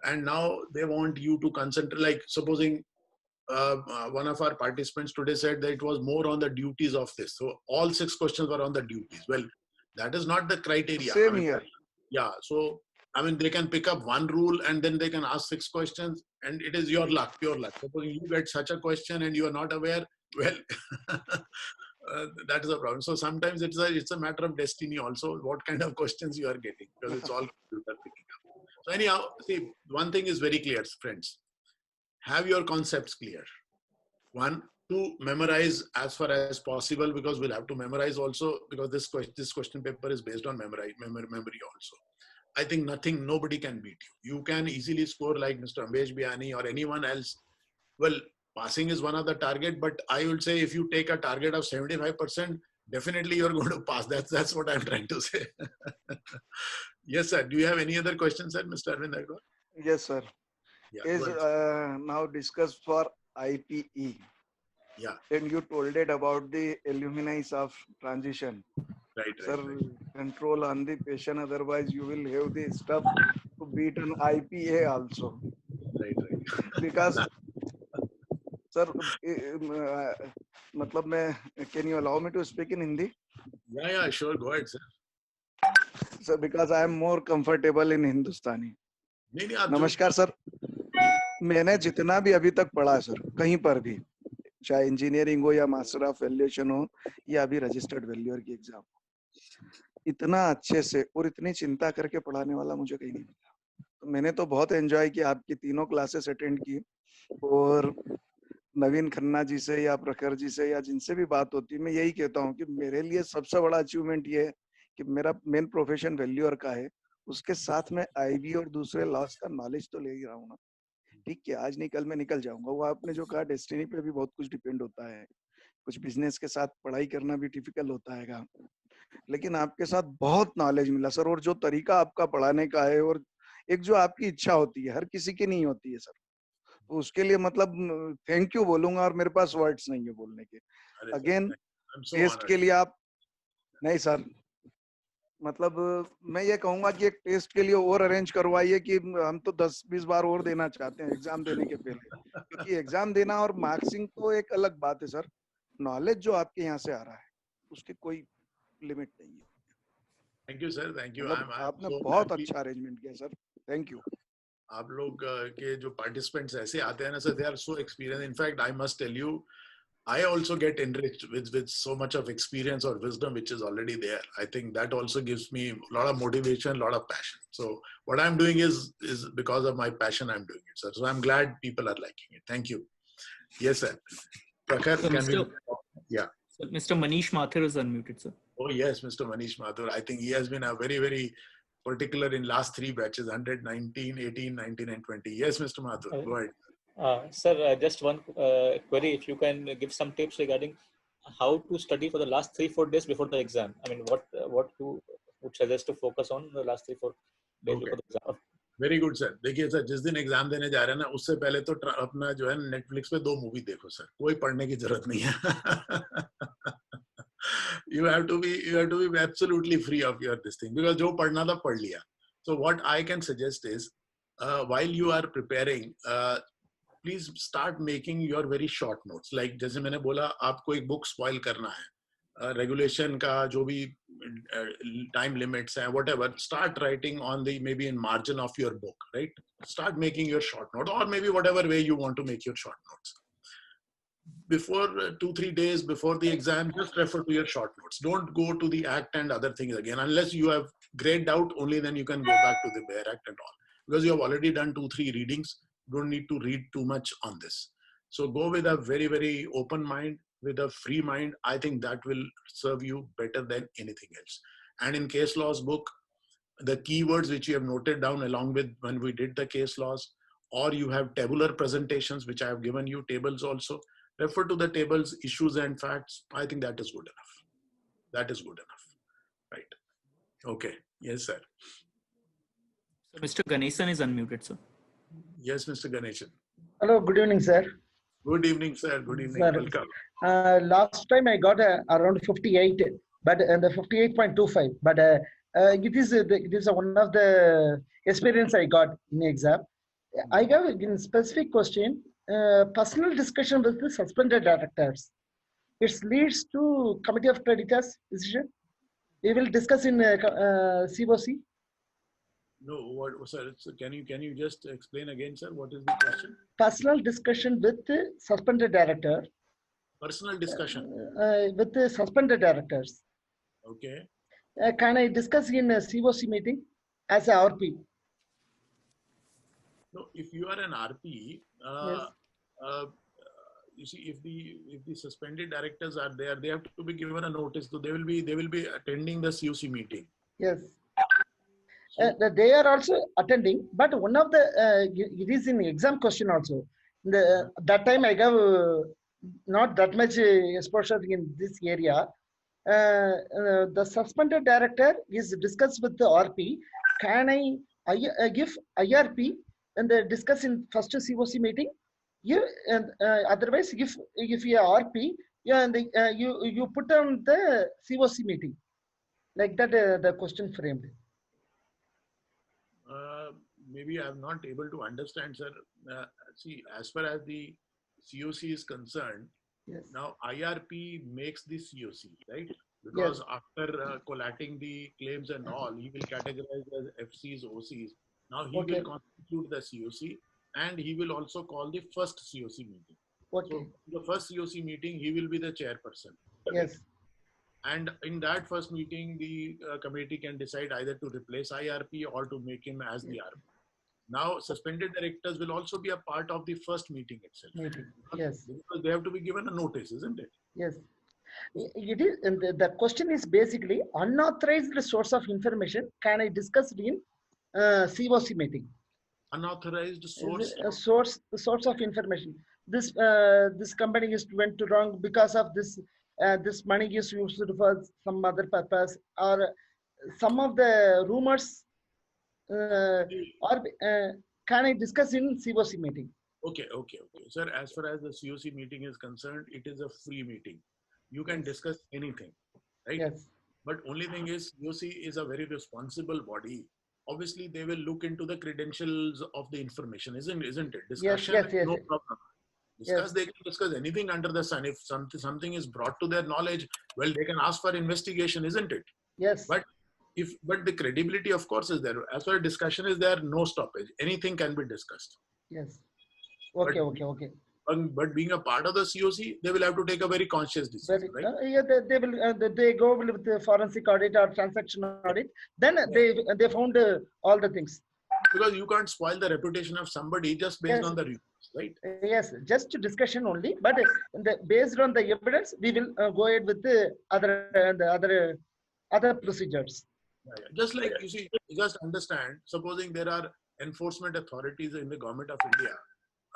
And now they want you to concentrate, like supposing one of our participants today said that it was more on the duties of this. So all 6 questions were on the duties. Well, that is not the criteria. Same here. Yeah. So, I mean, they can pick up one rule and then they can ask 6 questions, and it is your luck, pure luck. Supposing you get such a question and you are not aware, well, that is a problem. So sometimes it's a matter of destiny also, what kind of questions you are getting, because it's all computer picking up. So anyhow, see, one thing is very clear, friends. Have your concepts clear. 1, 2, memorize as far as possible, because we'll have to memorize also, because this question paper is based on memory also. I think nobody can beat you. You can easily score like Mr. Ambesh Biani or anyone else. Well, passing is one of the target, but I would say if you take a target of 75%, definitely you're going to pass. That's what I'm trying to say. Yes, sir. Do you have any other questions, sir, Mr. Arvind Agrawal? Yes, sir. Yeah, is now discussed for IPE. Yeah. And you told it about the alumni of transition. Right, sir, right. Control on the patient, otherwise you will have the stuff to beat an IPA also. Right. Because, sir, can you allow me to speak in Hindi? Yeah, sure. Go ahead, sir. Sir, because I am more comfortable in Hindustani. नमस्कार sir, मैंने जितना भी अभी तक पढ़ा sir, कहीं पर भी, चाहे इंजीनियरिंग हो या मास्टर ऑफ वैल्यूएशन हो या अभी रजिस्टर्ड वैल्यूअर की एग्जाम, इतना अच्छे से और इतनी चिंता करके पढ़ाने वाला मुझे कहीं नहीं मिला. तो मैंने तो बहुत एंजॉय किया, आपकी तीनों क्लासेस अटेंड की, और नवीन खन्ना जी से या प्रखर जी से या जिनसे भी बात होती है, मैं यही कहता हूँ कि मेरे लिए सबसे बड़ा अचीवमेंट ये है कि मेरा मेन प्रोफेशन वैल्यूअर का है, उसके साथ में आईबी और दूसरे लॉस का नॉलेज तो ले ही रहा हूँ ना. ठीक है, आज नहीं कल मैं निकल जाऊंगा. वो आपने जो कहा डेस्टिनी पे भी बहुत कुछ डिपेंड होता है, कुछ बिजनेस के साथ पढ़ाई करना भी डिफिकल्ट होता है, लेकिन आपके साथ बहुत नॉलेज मिला सर. और जो तरीका आपका पढ़ाने का है और एक जो आपकी इच्छा होती है, हर किसी की नहीं होती है सर, तो उसके लिए मतलब थैंक यू बोलूंगा, और मेरे पास वर्ड्स नहीं है बोलने के. अगेन टेस्ट के लिए आप नहीं सर, मतलब मैं ये कहूंगा कि एक टेस्ट के लिए और अरेंज करवाइए, कि हम तो 10-20 बार और देना चाहते हैं एग्जाम देने के पहले, क्योंकि एग्जाम देना और मार्क्सिंग तो एक अलग बात है सर. नॉलेज जो आपके यहाँ से आ रहा है उसकी कोई लिमिट नहीं है. Thank you sir, thank you. आपने बहुत अच्छा अरेंजमेंट किया सर, थैंक यू. आप लोग के जो पार्टिसिपेंट्स ऐसे आते हैं ना sir, they are so experience. In fact I must tell you, I also get enriched with so much of experience or wisdom which is already there. I think that also gives me a lot of motivation, a lot of passion. So what I'm doing is because of my passion I'm doing it, sir. So I'm glad people are liking it. Thank you. Yes, sir. Prakhar, can we? Yeah. So Mr. Manish Mathur is unmuted, sir. Oh yes, Mr. Manish Mathur. I think he has been a very, very particular in last 3 batches, 100, 19, 18, 19 and 20. Yes, Mr. Mathur, go ahead. Sir, just one query. If you can give some tips regarding how to study for the last 3-4 days before the exam. I mean, what to would suggest to focus on the last 3-4 days Okay. before the exam. Very good sir. देखिए sir, जिस दिन exam देने जा रहे हैं ना, उससे पहले तो अपना जो है नेटफ्लिक्स पे 2 मूवी देखो सर. कोई पढ़ने की जरूरत नहीं है. you have to be absolutely free of your this thing, because जो पढ़ना था पढ़ लिया. So what I can suggest is, while you are preparing, please start making your very short notes. Like जैसे मैंने बोला, आपको एक book spoil करना है, regulation का जो भी time limits हैं, whatever, start writing on the maybe in margin of your book, right? Start making your short note, or maybe whatever way you want to make your short notes. Before 2-3 days before the exam, just refer to your short notes. Don't go to the act and other things again, unless you have great doubt. Only then you can go back to the bare act and all, because you have already done 2-3 readings. Don't need to read too much on this. So go with a very, very open mind, with a free mind. I think that will serve you better than anything else. And in case laws book, the keywords which you have noted down along with when we did the case laws, or you have tabular presentations, which I have given you tables also, refer to the tables, issues and facts. I think that is good enough. That is good enough, right? Okay. Yes, sir. So Mr. Ganesan is unmuted, sir. Yes, Mr. Ganeshan. Hello, good evening, sir. Good evening, sir. Good evening. Sir, Welcome. last time I got around 58, but the 58.25. But it is one of the experience I got in exam. I got a specific question. Personal discussion with the suspended directors. It leads to committee of creditors decision. We will discuss in COC. No, what, sir? Can you just explain again, sir? What is the question? Personal discussion with the suspended director. Personal discussion with the suspended directors. Okay. Can I discuss in a COC meeting as a RP? No, if you are an RP, Yes. You see, if the suspended directors are there, they have to be given a notice. So they will be attending the COC meeting. Yes. They are also attending, but one of the it is in exam question also. That time I have not that much exposure in this area. The suspended director is discussed with the RP. Can I give IRP and discuss in first COC meeting? Otherwise, if you are RP, yeah, and you put on the COC meeting, like that. The question framed. Maybe I'm not able to understand, sir. See, as far as the COC is concerned, yes. Now IRP makes the COC, right? Because after collating the claims and all, he will categorize as FCs, OCs. Now he will constitute the COC, and he will also call the first COC meeting. So the first COC meeting, he will be the chairperson. Yes. And in that first meeting, the committee can decide either to replace IRP or to make him as the RP. Now, suspended directors will also be a part of the first meeting itself. Yes. Because they have to be given a notice, isn't it? Yes. It is, and the question is basically unauthorized source of information. Can I discuss it in COC meeting? Unauthorized source. Source of information. This company is went wrong because of this. This money is used for some other purpose, or some of the rumors. Or can I discuss in COC meeting? Okay. Sir, as far as the COC meeting is concerned, it is a free meeting. You can discuss anything, right? Yes. But only thing is, COC is a very responsible body. Obviously, they will look into the credentials of the information, isn't it? Discussion, yes. no problem. They can discuss anything under the sun. If something is brought to their knowledge, well, they can ask for investigation, isn't it? Yes. But the credibility, of course, is there. As far as discussion is there, no stoppage. Anything can be discussed. Yes. Okay. But being a part of the COC, they will have to take a very conscious decision, right? They will. They go with the forensic audit or transaction audit. Then they found all the things. Because you can't spoil the reputation of somebody just based on the reviews, right? Yes, just discussion only. But based on the evidence, we will go ahead with the other procedures. Just like you see, just understand. Supposing there are enforcement authorities in the government of India.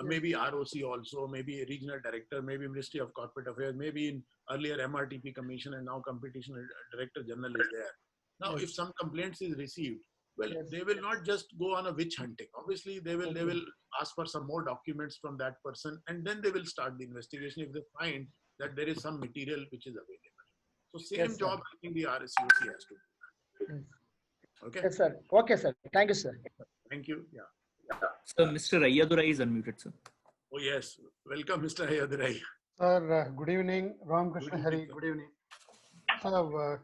Maybe ROC also, maybe a regional director, maybe Ministry of Corporate Affairs, maybe in earlier MRTP Commission and now Competition Director General is there. Now, if some complaints is received, well, they will not just go on a witch hunting. Obviously, they will ask for some more documents from that person, and then they will start the investigation if they find that there is some material which is available. So same job, I think the RSUC has to do. Okay. Yes, sir. Okay, sir. Thank you, sir. Thank you. Yeah. So Mr. Ayadurai is unmuted, sir. Oh yes. Welcome, Mr. Ayadurai. Sir, good evening. Ram Krishna Hari, good evening. Sir,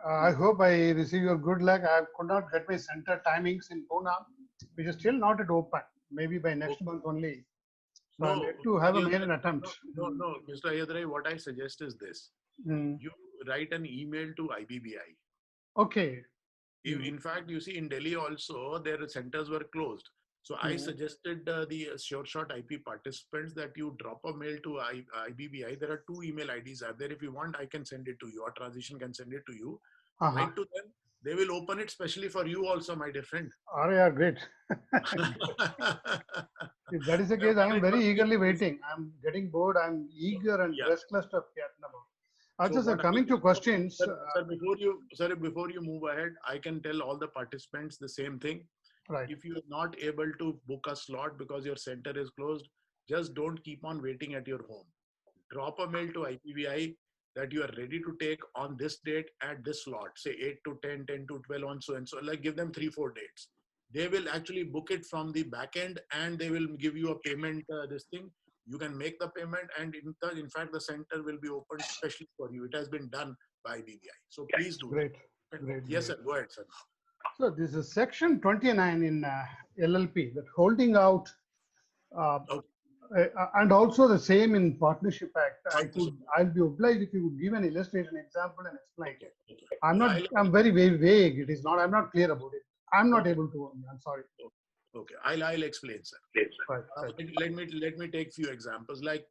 I hope I receive your good luck. I could not get my center timings in Pune, which is still not at open. Maybe by next month only. So I'd like to have a maiden attempt. No, Mr. Ayadurai, what I suggest is this. You write an email to IBBI. Okay. In fact, you see, in Delhi also, their centers were closed. So I suggested the short IP participants that you drop a mail to IBBI. There are 2 email IDs are there. If you want, I can send it to you, or Tranzission can send it to you. Write to them. They will open it specially for you also, my dear friend. Oh, yeah, great. If that is the case, I am very eagerly waiting. I'm getting bored. I'm eager and restless to get about. So sir, coming to questions. Sir, before you move ahead, I can tell all the participants the same thing. Right. If you are not able to book a slot because your center is closed, just don't keep on waiting at your home. Drop a mail to IPVI that you are ready to take on this date at this slot, say 8 to 10, 10 to 12 on so and so, like give them 3-4 dates. They will actually book it from the back end and they will give you a payment, this thing. You can make the payment, and in fact, the center will be opened specially for you. It has been done by IBBI. So please do. Great. Yes, sir. Go ahead, sir. So this is section 29 in LLP, that holding out, and also the same in Partnership Act. I'll be obliged if you would give an illustration example and explain. I'm very vague. It is not. I'm not clear about it. I'm not able to. I'm sorry. Okay, I'll explain, sir. Let me take few examples, like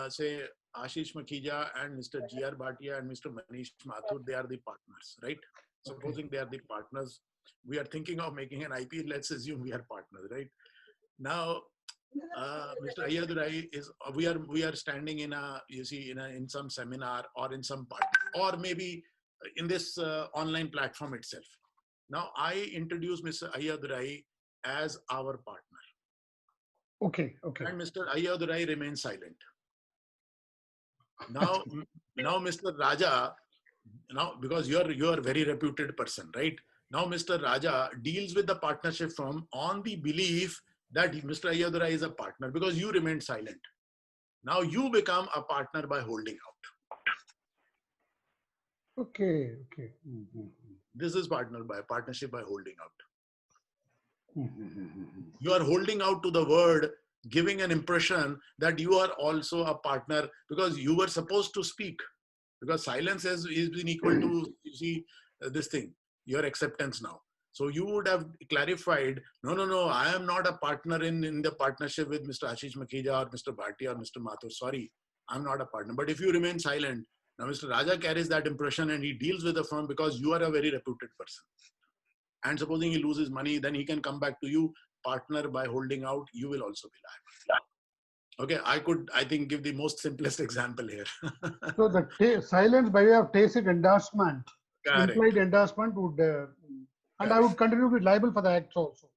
say Ashish Makhija and Mr. G.R. Bhatia and Mr. Manish Mathur. They are the partners, right? Supposing they are the partners, we are thinking of making an IP. Let's assume we are partners, right? Now, Mr. Ayadurai is. We are standing in in some seminar or in some party, or maybe in this online platform itself. Now, I introduce Mr. Ayadurai as our partner. Okay. And Mr. Ayadurai remains silent. Now, Mr. Raja. Now, because you are a very reputed person, right? Now, Mr. Raja deals with the partnership firm on the belief that Mr. Ayadurai is a partner because you remained silent. Now you become a partner by holding out. Okay. This is partnership by holding out. You are holding out to the word, giving an impression that you are also a partner because you were supposed to speak. Because silence is been equal to, you see, this thing, your acceptance now. So you would have clarified, no, I am not a partner in the partnership with Mr. Ashish Makhija or Mr. Bhatia or Mr. Mathur. Sorry, I'm not a partner. But if you remain silent, now Mr. Raja carries that impression and he deals with the firm because you are a very reputed person. And supposing he loses money, then he can come back to you, partner by holding out, you will also be liable. Okay, I think, give the most simplest example here. So the silence by way of tacit endorsement, implied endorsement would, and I would continue to be liable for the acts also.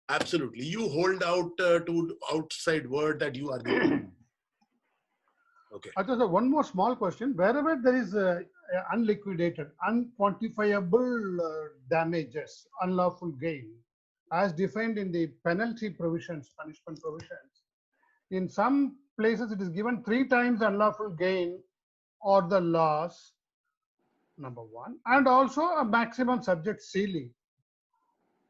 Absolutely. You hold out to outside word that you are the Okay. So one more small question. Wherever there is unliquidated, unquantifiable damages, unlawful gain, as defined in the penalty provisions, punishment provisions, in some places it is given 3 times unlawful gain or the loss, number 1, and also a maximum subject ceiling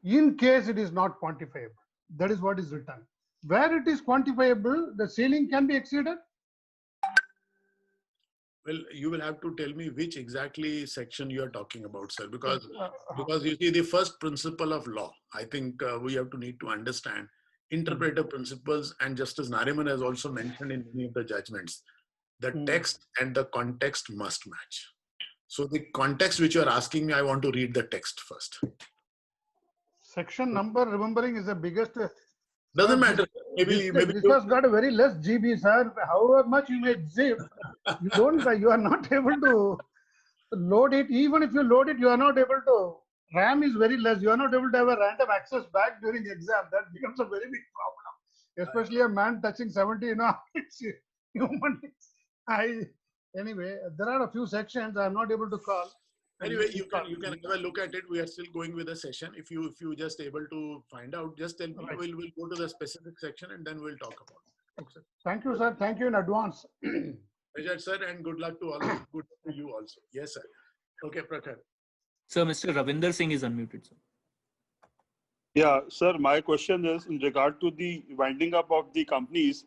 in case it is not quantifiable. That is what is written. Where it is quantifiable, the ceiling can be exceeded. Well, you will have to tell me which exactly section you are talking about, sir, because you see the first principle of law, I think we have to need to understand interpretive principles, and Justice Nariman has also mentioned in many of the judgments, the text and the context must match. So the context which you are asking me, I want to read the text first. Section number, remembering, is the biggest. Doesn't matter. Maybe this has got a very less GB, sir. However much you may zip, you are not able to load it. Even if you load it, you are not able to RAM is very less. You are not able to have a random access back during exam. That becomes a very big problem, especially a man touching 70. It's human. Anyway, there are a few sections I am not able to call. Anyway, you can have a look at it. We are still going with the session. If you just able to find out, just tell me. Right. We'll go to the specific section and then we'll talk about it. Okay, sir. Thank you, sir. Thank you in advance. Pleasure, sir, and good luck to all of you. Good to you also. Yes, sir. Okay, Prakhar. Sir, Mr. Ravinder Singh is unmuted, sir. Yeah, sir, my question is in regard to the winding up of the companies,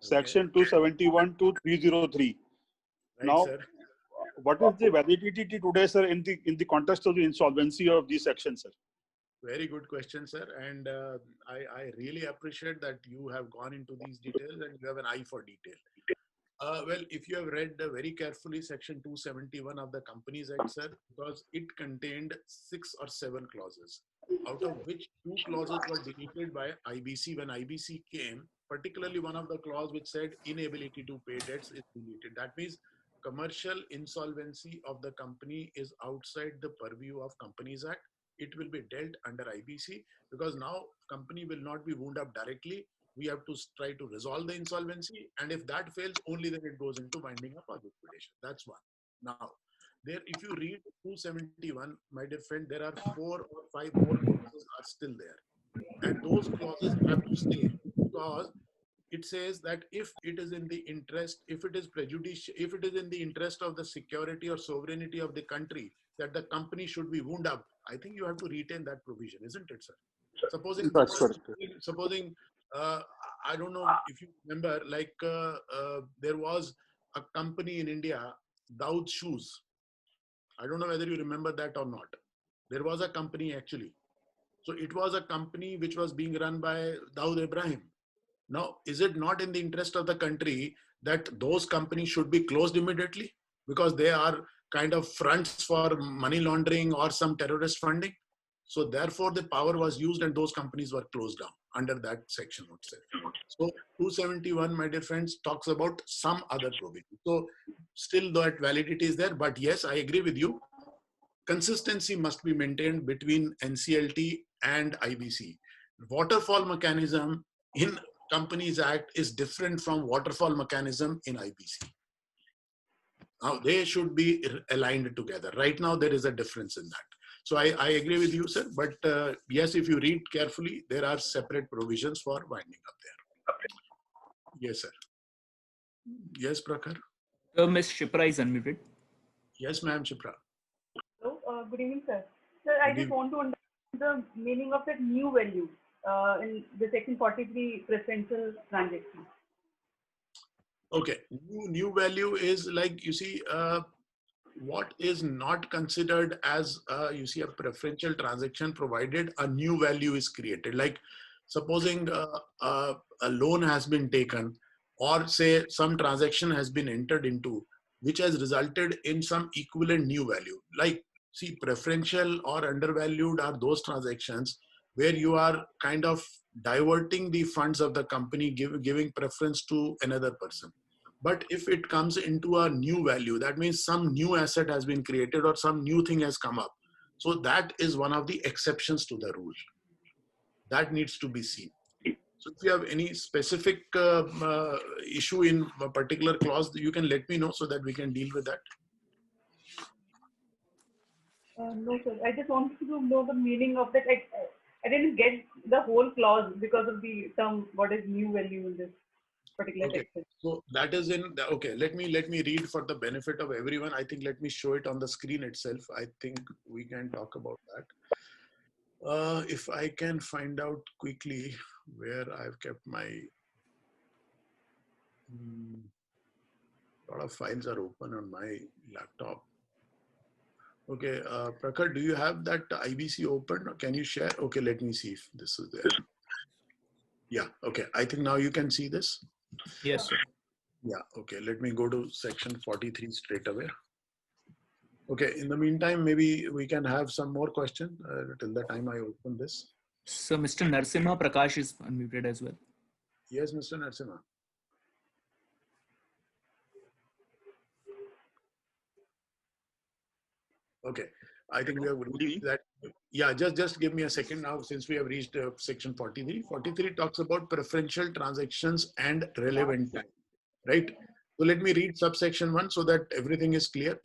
section 271 to 303. Right, now, sir. What is the validity today, sir, in the context of the insolvency of these sections, sir? Very good question, sir. And I really appreciate that you have gone into these details and you have an eye for detail. Well, if you have read very carefully section 271 of the Companies Act, sir, because it contained 6 or 7 clauses, out of which 2 clauses were deleted by IBC when IBC came, particularly one of the clause which said inability to pay debts is deleted. That means commercial insolvency of the company is outside the purview of Companies Act. It will be dealt under IBC because now company will not be wound up directly. We have to try to resolve the insolvency, and if that fails, only then it goes into winding up or liquidation. That's one. Now, there, if you read 271, my dear friend, there are 4 or 5 more clauses are still there, and those clauses have to stay because it says that if it is in the interest, if it is prejudicial, if it is in the interest of the security or sovereignty of the country, that the company should be wound up. I think you have to retain that provision, isn't it, sir? Supposing, I don't know if you remember, like there was a company in India, Daud Shoes. I don't know whether you remember that or not. There was a company actually. So it was a company which was being run by Daud Ibrahim. Now, is it not in the interest of the country that those companies should be closed immediately because they are kind of fronts for money laundering or some terrorist funding? So therefore, the power was used and those companies were closed down under that section. So 271, my dear friends, talks about some other provision. So still that validity is there, but yes, I agree with you. Consistency must be maintained between NCLT and IBC. Waterfall mechanism in Companies Act is different from waterfall mechanism in IBC. Now they should be aligned together. Right now there is a difference in that. So I agree with you, sir. But yes, if you read carefully, there are separate provisions for winding up there. Yes, sir. Yes, Prakhar. Ms. Shipra is unmuted. Yes, ma'am, Shipra. Hello, good evening, sir. Sir, I just want to understand the meaning of that new value in the section 43 preferential transaction. Okay, new value is like, you see, what is not considered as, you see, a preferential transaction provided a new value is created. Like supposing a loan has been taken or say some transaction has been entered into, which has resulted in some equivalent new value. Like, see, preferential or undervalued are those transactions where you are kind of diverting the funds of the company, giving preference to another person. But if it comes into a new value, that means some new asset has been created or some new thing has come up. So that is one of the exceptions to the rule. That needs to be seen. So if you have any specific issue in a particular clause, you can let me know so that we can deal with that. No, sir. I just wanted to know the meaning of that. I didn't get the whole clause because of the term, what is new value in this particular section. So that is in, okay, let me read for the benefit of everyone. I think let me show it on the screen itself. I think we can talk about that. If I can find out quickly where I've kept my, lot of files are open on my laptop. Okay, Prakhar, do you have that IBC open? Can you share? Okay, let me see if this is there. Yeah, okay. I think now you can see this. Yes, sir. Yeah, okay. Let me go to section 43 straight away. Okay, in the meantime, maybe we can have some more questions till the time I open this. So Mr. Narsimha Prakash is unmuted as well. Yes, Mr. Narsimha. Okay. I think we have reached that. Yeah, just give me a second now, since we have reached section 43. 43 talks about preferential transactions and relevant time, right? So let me read subsection 1 so that everything is clear.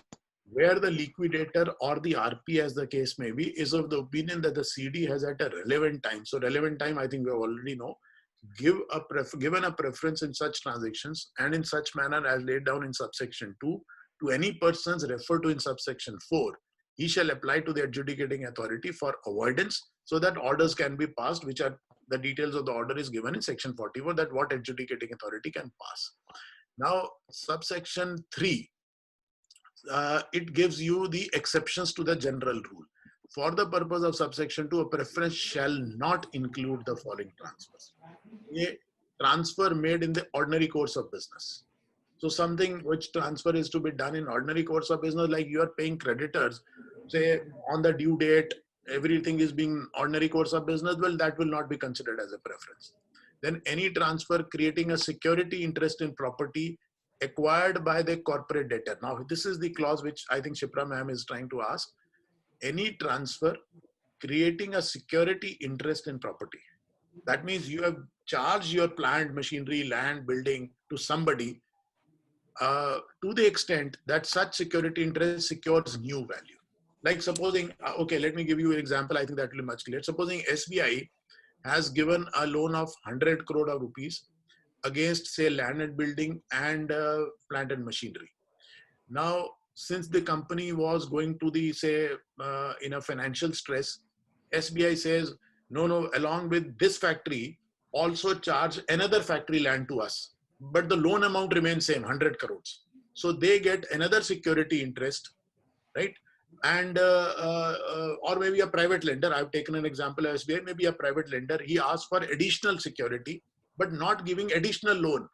Where the liquidator or the RP, as the case may be, is of the opinion that the CD has at a relevant time. So relevant time, I think we already know. Given a preference in such transactions and in such manner as laid down in subsection 2 to any persons referred to in subsection 4, he shall apply to the adjudicating authority for avoidance, so that orders can be passed, which are the details of the order is given in section 44, that what adjudicating authority can pass. Now, subsection 3, it gives you the exceptions to the general rule. For the purpose of subsection 2, a preference shall not include the following transfers. A transfer made in the ordinary course of business. So something which transfer is to be done in ordinary course of business, like you are paying creditors, say on the due date, everything is being ordinary course of business, well, that will not be considered as a preference. Then any transfer creating a security interest in property acquired by the corporate debtor. Now, this is the clause which I think Shipra ma'am is trying to ask. Any transfer creating a security interest in property. That means you have charged your plant, machinery, land, building to somebody to the extent that such security interest secures new value. Like supposing, okay, let me give you an example. I think that will be much clearer. Supposing SBI has given a loan of 100 crore of rupees against, say, land and building and plant and machinery. Now, since the company was going to the, say, in a financial stress, SBI says, no, along with this factory, also charge another factory land to us. But the loan amount remains same, 100 crores. So they get another security interest, right? And, or maybe a private lender. I've taken an example of SBI, maybe a private lender. He asks for additional security, but not giving additional loan.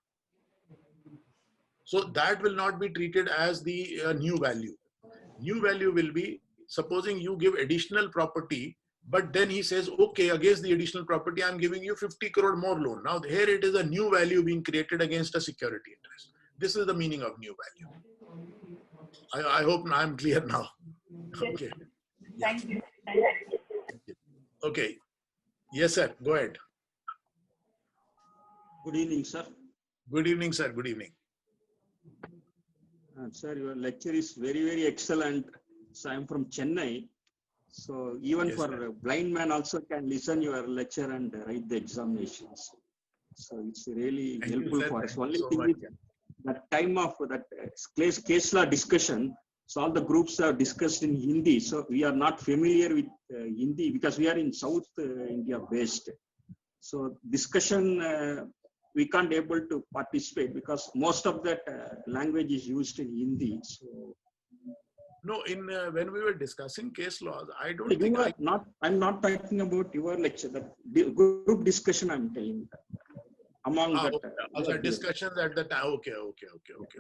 So that will not be treated as the new value. New value will be, supposing you give additional property, but then he says, okay, against the additional property, I'm giving you 50 crore more loan. Now here it is a new value being created against a security interest. This is the meaning of new value. I hope I'm clear now. Okay. Thank you. Okay. Yes, sir. Go ahead. Good evening, sir. Good evening, sir. Good evening. Sir, your lecture is very, very excellent. So I'm from Chennai. So even Yes, for sir. a blind man also can listen your lecture and write the examinations. So it's really Thank helpful you, sir. for us. Thank you Only so thing much. is that time of that case law discussion. So all the groups are discussed in Hindi. So we are not familiar with Hindi because we are in South India based. So discussion we can't able to participate because most of that language is used in Hindi. So no, in when we were discussing case laws, I don't you think are not. I'm not talking about your lecture. That group discussion I'm telling among that. Okay, discussions at the time. Okay.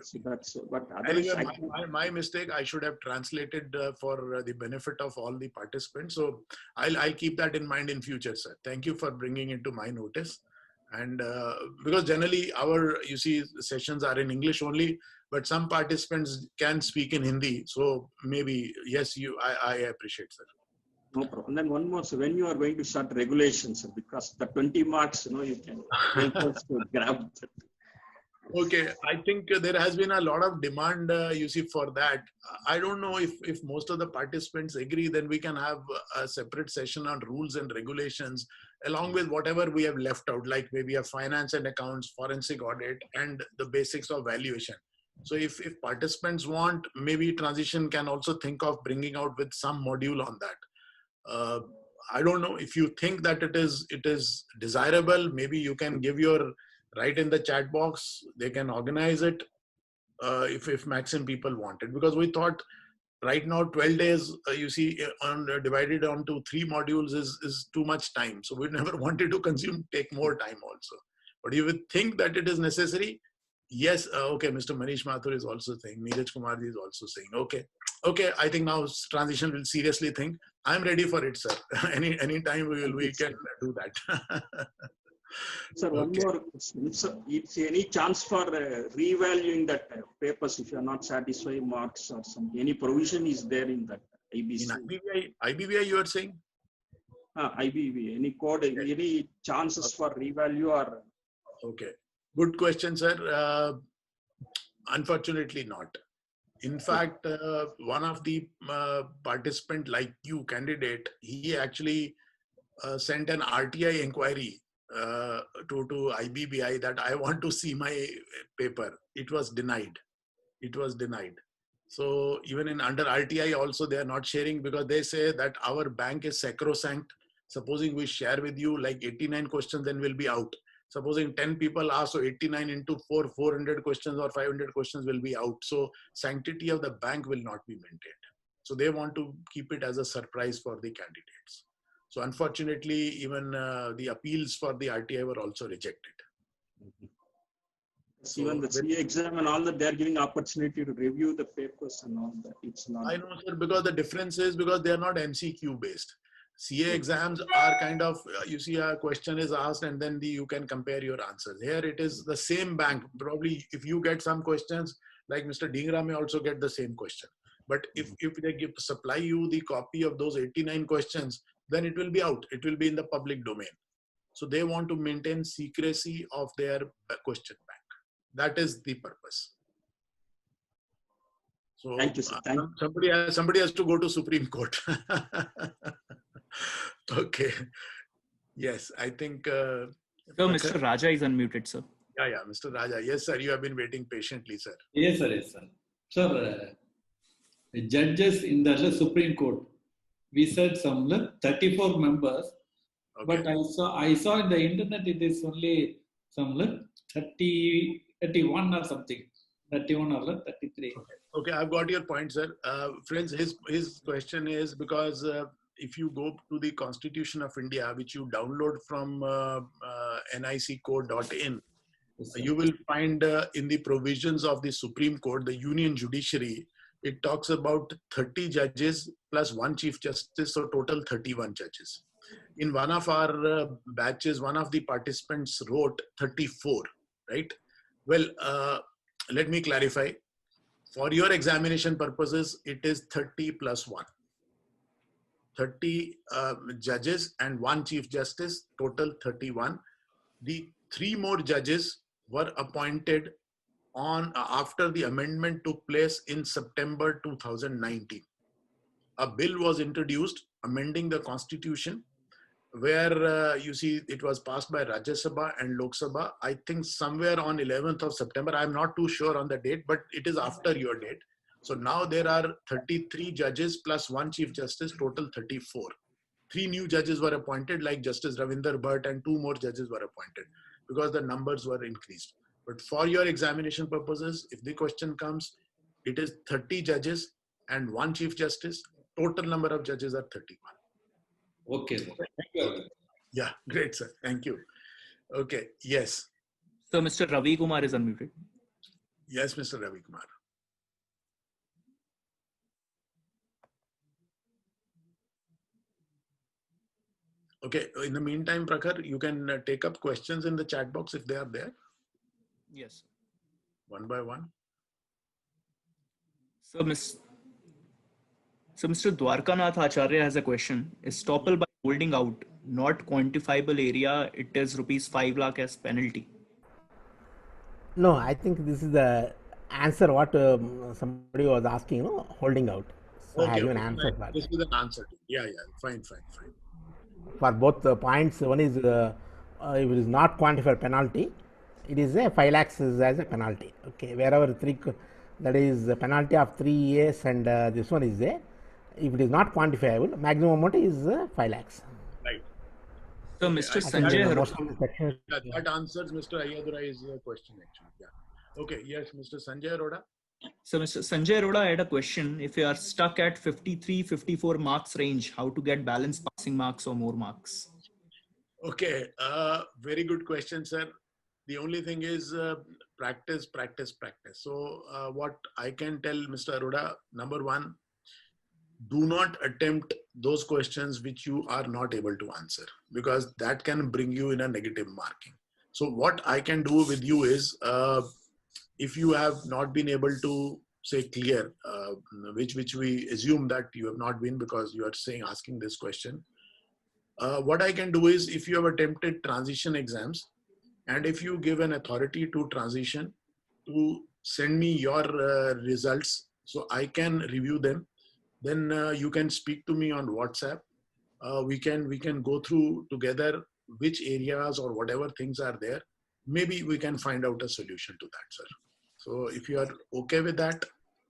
So that's but Anyway, otherwise, my mistake. I should have translated for the benefit of all the participants. So I'll keep that in mind in future, sir. Thank you for bringing it to my notice. And because generally our, you see, sessions are in English only, but some participants can speak in Hindi. So maybe, yes, I appreciate, sir. no problem. And then one more, so when you are going to start regulations, because the 20 marks, you can help us to grab that. Okay, I think there has been a lot of demand, you see, for that. I don't know if most of the participants agree, then we can have a separate session on rules and regulations, along with whatever we have left out, like maybe a finance and accounts, forensic audit, and the basics of valuation. So if participants want, maybe Transition can also think of bringing out with some module on that. I don't know if you think that it is desirable. Maybe you can give your write in the chat box. They can organize it if maximum people want it. Because we thought right now 12 days, you see, divided onto 3 modules is too much time. So we never wanted to take more time also. But you would think that it is necessary. Yes, okay, Mr. Manish Mathur is also saying, Neeraj Kumarji is also saying, okay, I think now Transition will seriously think. I'm ready for it, sir. Any time we can do that. Sir, one more. It's any chance for revaluing that papers if you are not satisfied marks or something? Any provision is there in that? IBC. In IBBI you are saying? IBB, any code, any chances for revalue or? Okay, good question, sir. Unfortunately not. In fact, one of the participant like you, candidate, he actually sent an RTI inquiry to IBBI that I want to see my paper. It was denied. It was denied. So even in under RTI also they are not sharing because they say that our bank is sacrosanct. Supposing we share with you like 89 questions, then we'll be out. Supposing 10 people ask, so 89 into 400 questions or 500 questions will be out. So sanctity of the bank will not be maintained. So they want to keep it as a surprise for the candidates. So unfortunately, even the appeals for the RTI were also rejected. So even the CA exam and all that, they are giving opportunity to review the papers and all that. It's not. I know, sir, because the difference is because they are not MCQ based. CA exams are kind of, you see a question is asked and then you can compare your answers. Here it is the same bank. Probably if you get some questions, like Mr. Dhingra may also get the same question. But if they supply you the copy of those 89 questions, then it will be out. It will be in the public domain. So they want to maintain secrecy of their question bank. That is the purpose. So thank you, sir. Somebody has to go to Supreme Court. Okay. Yes, I think. So Mr. Raja is unmuted, sir. Yeah, Mr. Raja. Yes, sir. You have been waiting patiently, sir. Yes, sir. Yes, sir. Sir, the judges in the Supreme Court, we said some 34 members, okay. But I saw in the internet it is only some 31 or something. 31 or 33. Okay, I've got your point, sir. Friends, his question is because if you go to the Constitution of India, which you download from nicode.in, you will find in the provisions of the Supreme Court, the Union Judiciary, it talks about 30 judges plus 1 Chief Justice, so total 31 judges. In one of our batches, one of the participants wrote 34, right? Well, let me clarify. For your examination purposes, it is 30 plus 1. 30 judges and 1 Chief Justice, total 31. The 3 more judges were appointed on after the amendment took place in September 2019. A bill was introduced amending the constitution where you see it was passed by Rajya Sabha and Lok Sabha, I think somewhere on 11th of September. I'm not too sure on the date, but it is after your date. So now there are 33 judges plus 1 Chief Justice, total 34. 3 new judges were appointed like Justice Ravinder Bhatt and 2 more judges were appointed because the numbers were increased. But for your examination purposes, if the question comes, it is 30 judges and 1 Chief Justice. Total number of judges are 31. Okay, sir. Thank you. Yeah, great, sir. Thank you. Okay, yes. So Mr. Ravi Kumar is unmuted. Yes, Mr. Ravi Kumar. Okay, in the meantime, Prakhar, you can take up questions in the chat box if they are there. Yes. One by one. So Mr. Dwarkanath Acharya has a question. Is topple by holding out not quantifiable area? It is ₹5 lakh as penalty. No, I think this is the answer what somebody was asking, holding out. So okay, I have given an answer for this is an answer. Yeah, fine. For both the points, one is if it is not quantified penalty, it is a 5 lakhs as a penalty. Okay, wherever that is the penalty of 3 years and this one is there. If it is not quantifiable, maximum amount is 5 lakhs. Right. So Mr. Sanjay that answers Mr. Ayadurai's question actually. Yeah. Okay. Yes, Mr. Sanjay Arora. So Mr. Sanjay Arora had a question. If you are stuck at 53-54 marks range, how to get balanced passing marks or more marks? Okay. Very good question, sir. The only thing is practice. So what I can tell Mr. Arora, number one, do not attempt those questions which you are not able to answer because that can bring you in a negative marking. So what I can do with you is if you have not been able to say clear, which we assume that you have not been because you are asking this question. What I can do is, if you have attempted transition exams, and if you give an authority to transition to send me your results so I can review them, then you can speak to me on WhatsApp. We can go through together which areas or whatever things are there. Maybe we can find out a solution to that, sir. So if you are okay with that,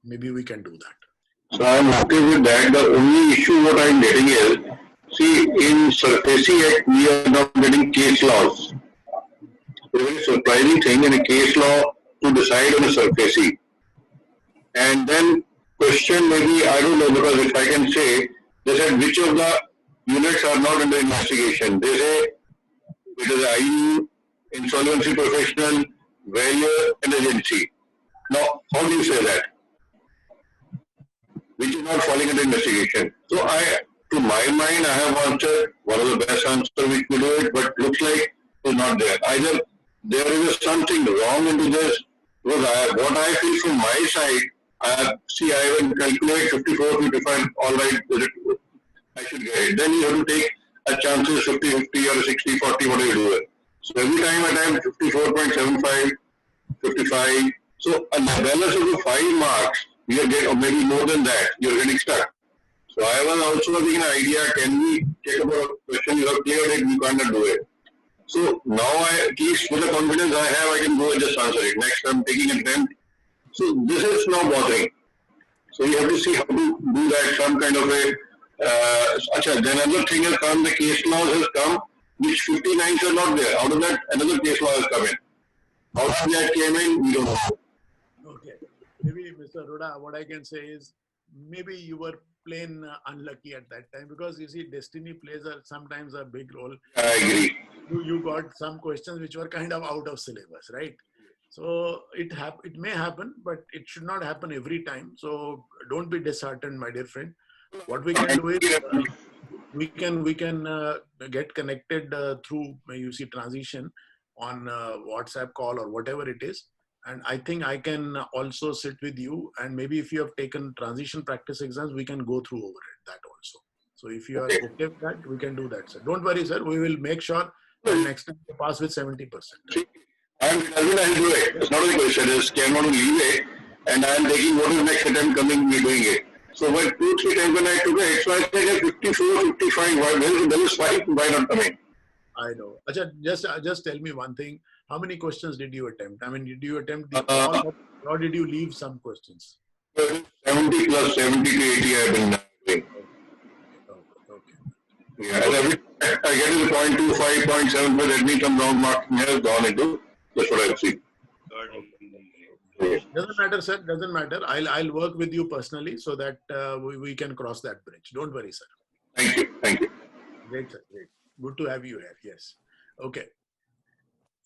maybe we can do that. So I'm okay with that. The only issue what I'm getting is, see, in SURFACE Act, we are not getting case laws. It's a very surprising thing in a case law to decide on a SURFACE. And then question maybe, I don't know, because if I can say, they said which of the units are not under investigation. They say it is IU, insolvency professional, valuer, and agency. Now, how do you say that? Which is not falling under investigation. So to my mind, I have answered one of the best answers which we do it, but looks like it's not there. Either there is something wrong into this, because what I feel from my side, I will calculate 54, 55, all right, I should get it. Then you have to take a chances 50, 50 or 60, 40, whatever you do it. So every time I have 54.75, 55. So a balance of the 5 marks, you are getting, or maybe more than that, you're getting stuck. So I was also having an idea, can we take up a question, you have cleared it, we cannot do it. So now at least with the confidence I have, I can go and just answer it. Next I'm taking an attempt. So this is now bothering. So you have to see how to do that, some kind of a, then another thing has come, the case laws has come, which 59s are not there. Out of that, another case law has come in. How that came in, we don't know. Okay. Maybe Mr. Ruda, what I can say is, maybe you were plain unlucky at that time, because you see, destiny plays sometimes a big role. I agree. You got some questions which were kind of out of syllabus, right? So it may happen, but it should not happen every time. So don't be disheartened, my dear friend. What we can do is we can get connected through, you see, transition on WhatsApp call or whatever it is. And I think I can also sit with you, and maybe if you have taken transition practice exams, we can go through over it, that also. So if you are okay with that, we can do that, sir. Don't worry, sir. We will make sure that next time you pass with 70%. I'll do it. It's not a question. It's cannot leave it. And I'm taking what is next attempt coming, we're doing it. So when 2-3 times when I took it, so I said 54, 55, there is 5, why not coming? I know. Achha, just tell me one thing. How many questions did you attempt? I mean, did you attempt the all, or did you leave some questions? 70 plus 70 to 80 I have been doing. Okay. Yeah, I get to the 0.25, 0.7, but that means some round marking has gone into. That's what I see. Doesn't matter, sir. Doesn't matter. I'll work with you personally so that we can cross that bridge. Don't worry, sir. Thank you. Thank you. Great, sir. Great. Good to have you here. Yes. Okay.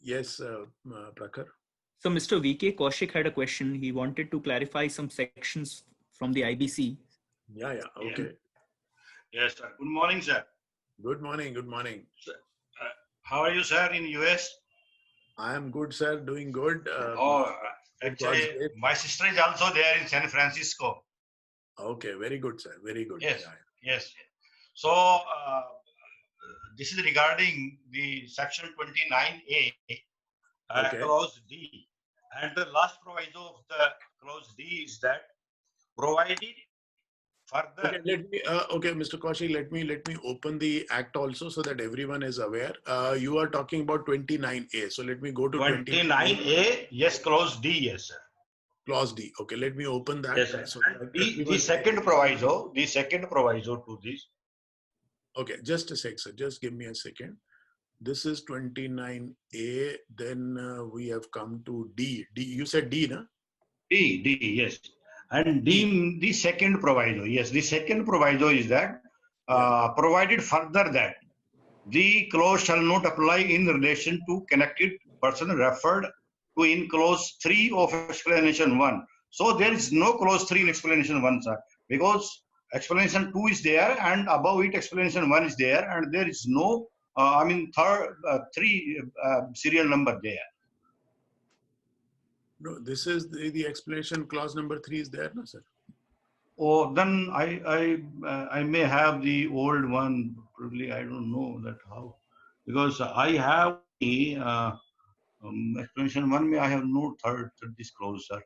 Yes, Prakhar. So Mr. VK Kaushik had a question. He wanted to clarify some sections from the IBC. Yeah. Okay. Yes, sir. Good morning, sir. Good morning. Good morning. Sir, how are you, sir, in US? I am good, sir. Doing good. Actually, my sister is also there in San Francisco. Okay. Very good, sir. Very good. Yes. Yes. So, this is regarding the section 29A, clause D. And the last proviso of the clause D is that provided further. Okay, Mr. Kaushik, let me open the act also so that everyone is aware. You are talking about 29A. So let me go to 29A. Yes, clause D. Yes, sir. Clause D. Okay, let me open that. Yes, sir. So and the second proviso to this. Okay, just a sec, sir. Just give me a second. This is 29A. Then we have come to D. D. You said D, no? D. Yes. And D, the second proviso. Yes, the second proviso is that provided further that the clause shall not apply in relation to connected person referred to in clause 3 of explanation 1. So there is no clause 3 in explanation 1, sir, because explanation 2 is there and above it explanation 1 is there, and there is no third 3 serial number there. No, this is the explanation. Clause number 3 is there, no, sir? Oh, then I may have the old one. Probably I don't know that how, because I have the explanation one. May I have no third disclose, sir.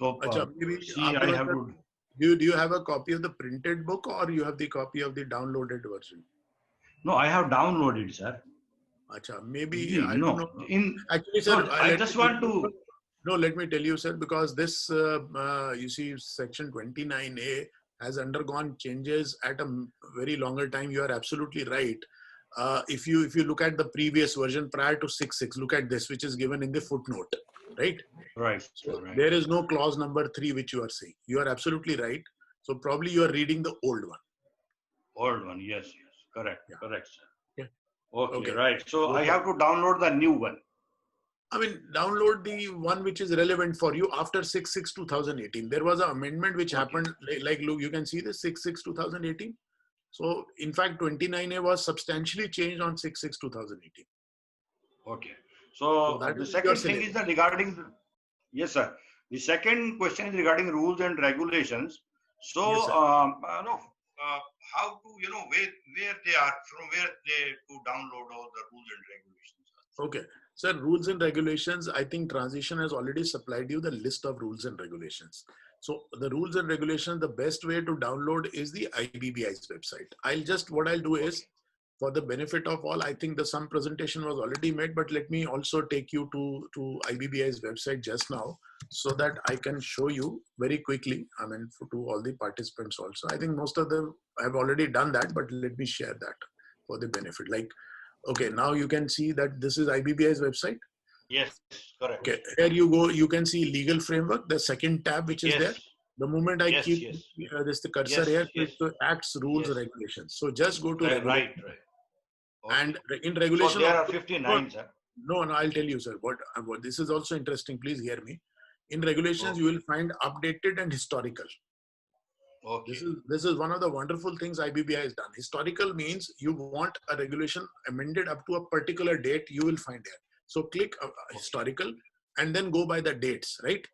So Achha, maybe see, I have to. Do you have a copy of the printed book or you have the copy of the downloaded version? No, I have downloaded, sir. Achha, maybe I don't know. Actually, No, sir, I just want to. No, let me tell you, sir, because this, you see, section 29A has undergone changes at a very longer time. You are absolutely right. If you look at the previous version prior to 6.6, look at this, which is given in the footnote, right? Right. So right. there is no clause number 3 which you are saying. You are absolutely right. So probably you are reading the old one. Old one, yes, correct, correct, sir. Yeah. Okay, right. So I have to download the new one. I mean, download the one which is relevant for you after 6/6/2018. There was an amendment which happened, like look, you can see this 6/6/2018. So in fact, 29A was substantially changed on 6/6/2018. Okay. So that the is second your thing is syllabus. that regarding, yes, sir. The second question is regarding rules and regulations. So, Yes, sir. how to, where they are, from where they to download all the rules and regulations. Okay. Sir, rules and regulations, I think Transition has already supplied you the list of rules and regulations. So the rules and regulations, the best way to download is the IBBI's website. What I'll do is, for the benefit of all, I think some presentation was already made, but let me also take you to IBBI's website just now so that I can show you very quickly, I mean, to all the participants also. I think most of them have already done that, but let me share that for the benefit. Like, okay, now you can see that this is IBBI's website. Yes, correct. Okay, here you go, you can see legal framework, the second tab which is there. The moment I keep the cursor here, it's the acts, rules, regulations. So just go to Right. And in regulation, so there are 59, sir. No, I'll tell you, sir. What this is also interesting. Please hear me. In regulations, you will find updated and historical. Okay. This is one of the wonderful things IBBI has done. Historical means you want a regulation amended up to a particular date. You will find there. So click historical and then go by the dates, right?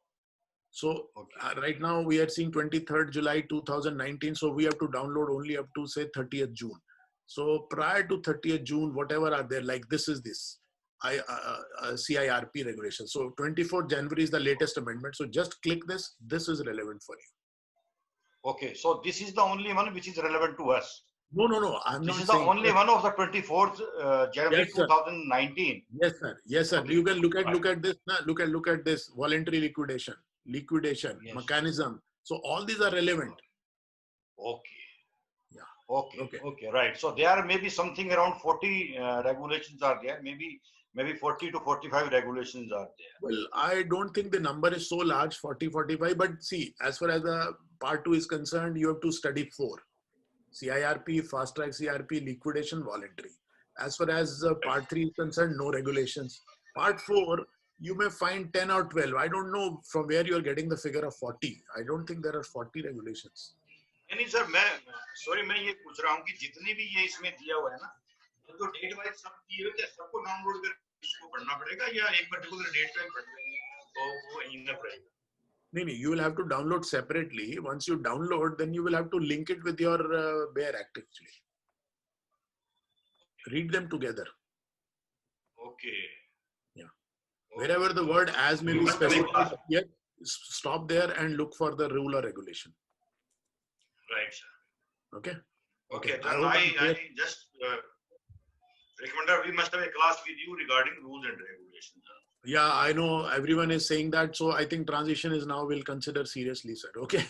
So right now we are seeing 23rd July 2019. So we have to download only up to say 30th June. So prior to 30th June, whatever are there, like this is this CIRP regulation. So 24th January is the latest amendment. So just click this. This is relevant for you. Okay, so this is the only one which is relevant to us. No. I'm this not is saying. The only one of the 24th January 2019. Yes, sir. Yes, sir. Okay. You can look at this. Look at this voluntary liquidation, mechanism. So all these are relevant. Okay. Yeah. Okay. Right. So there are maybe something around 40 regulations are there. Maybe 40 to 45 regulations are there. Well, I don't think the number is so large, 40, 45. But see, as far as the part 2 is concerned, you have to study 4. CIRP, fast track CRP, liquidation, voluntary. As far as part 3 is concerned, no regulations. Part 4, you may find 10 or 12. I don't know from where you are getting the figure of 40. I don't think there are 40 regulations. नहीं sir मैं ये पूछ रहा हूँ कि जितनी भी ये इसमें दिया हुआ है ना तो डेट वाइज सब दिए हुए क्या सबको डाउनलोड कर इसको पढ़ना पड़ेगा या एक पर्टिकुलर डेट पे पढ़ लेंगे तो वो इनफ रहेगा No, you will have to download separately. Once you download, then you will have to link it with your Bear Act actually. Read them together. Okay. Yeah. Wherever the word as may be specified, stop there and look for the rule or regulation. Right, sir. Okay. Okay. Then I just recommend we must have a class with you regarding rules and regulations. Yeah, I know everyone is saying that. So I think Transition is now will consider seriously, sir. Okay.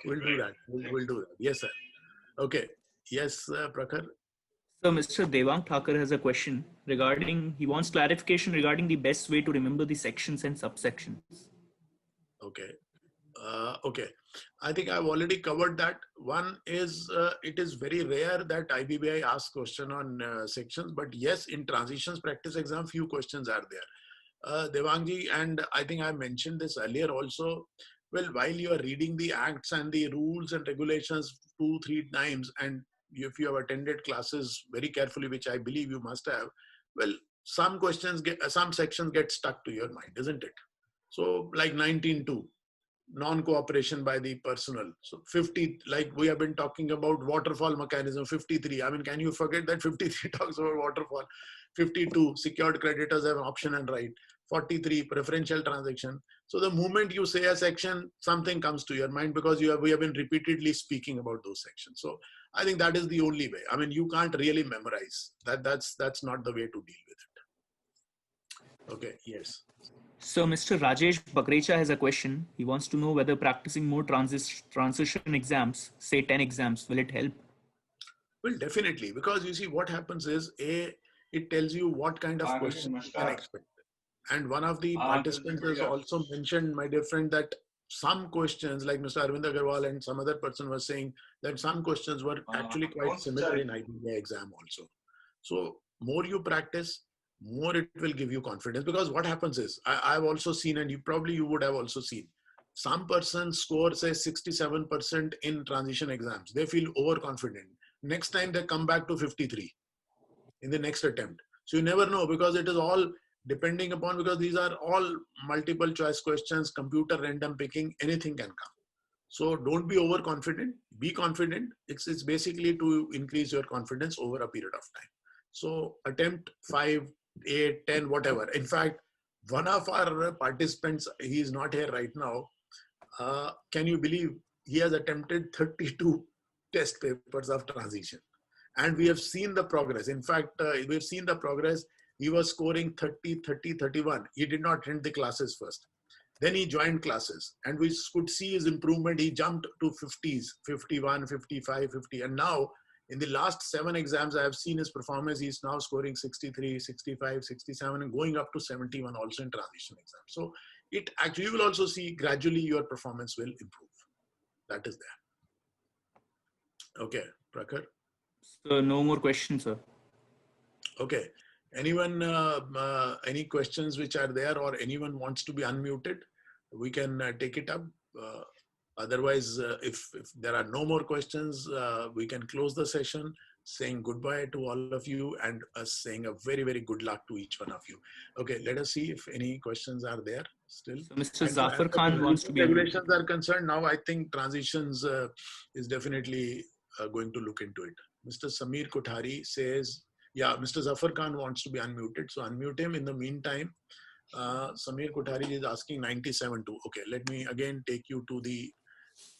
We'll do that. We'll do that. Yes, sir. Okay. Yes, Prakhar. So Mr. Devang Thakur has a question regarding, he wants clarification regarding the best way to remember the sections and subsections. Okay. Okay. I think I've already covered that. One is, it is very rare that IBBI asks question on sections, but yes, in Transitions practice exam, few questions are there. Devangji, and I think I mentioned this earlier also, well, while you are reading the acts and the rules and regulations 2-3 times, and if you have attended classes very carefully, which I believe you must have, well, some questions some sections get stuck to your mind, isn't it? So like 19.2, non-cooperation by the personnel. So 50, like we have been talking about waterfall mechanism, 53. I mean, can you forget that 53 talks about waterfall? 52, secured creditors have an option and right. 43, preferential transaction. So the moment you say a section, something comes to your mind because we have been repeatedly speaking about those sections. So I think that is the only way. I mean, you can't really memorize that. That's not the way to deal with it. Okay. Yes. So Mr. Rajesh Bakrecha has a question. He wants to know whether practicing more transition exams, say 10 exams, will it help? Well, definitely, because you see what happens is, it tells you what kind of questions you can expect. And one of the participants has also mentioned, my dear friend, that some questions, like Mr. Arvind Agarwal and some other person was saying that some questions were actually quite similar in IBA exam also. So more you practice, more it will give you confidence. Because what happens is, I've also seen, and you would have also seen, some person score say 67% in transition exams. They feel overconfident. Next time they come back to 53 in the next attempt. So you never know, because it is all depending upon, because these are all multiple choice questions, computer random picking, anything can come. So don't be overconfident, be confident. It's basically to increase your confidence over a period of time. So attempt 5, 8, 10, whatever. In fact, one of our participants, he is not here right now. Can you believe he has attempted 32 test papers of transition? And we have seen the progress. In fact, we've seen the progress. He was scoring 30, 30, 31. He did not attend the classes first. Then he joined classes and we could see his improvement. He jumped to 50s, 51, 55, 50. And now in the last 7 exams, I have seen his performance. He's now scoring 63, 65, 67 and going up to 71 also in transition exams. So it actually, you will also see gradually your performance will improve. That is there. Okay, Prakhar. So no more questions, sir. Okay. Anyone, any questions which are there, or anyone wants to be unmuted? We can take it up. Otherwise, if there are no more questions, we can close the session, saying goodbye to all of you and saying a very, very good luck to each one of you. Okay, let us see if any questions are there still. So Mr. Zafar Khan wants to be regulations are concerned. Now, I think transitions is definitely going to look into it. Mr. Samir Kothari says, yeah, Mr. Zafar Khan wants to be unmuted. So unmute him. In the meantime, Samir Kothari is asking 97.2. Okay, let me again take you to the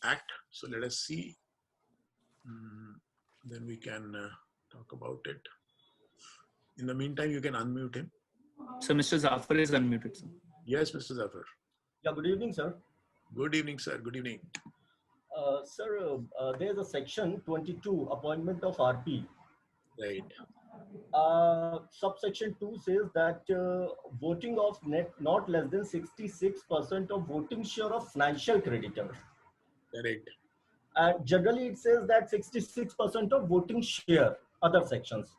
act. So let us see. Then we can talk about it. In the meantime, you can unmute him. So Mr. Zafar is unmuted, sir. Yes, Mr. Zafar. Yeah, good evening, sir. Good evening, sir. Good evening. Sir, there's a section 22, appointment of RP. Right. Subsection 2 says that voting of not less than 66% of voting share of financial creditor. Correct. And generally it says that 66% of voting share, other sections.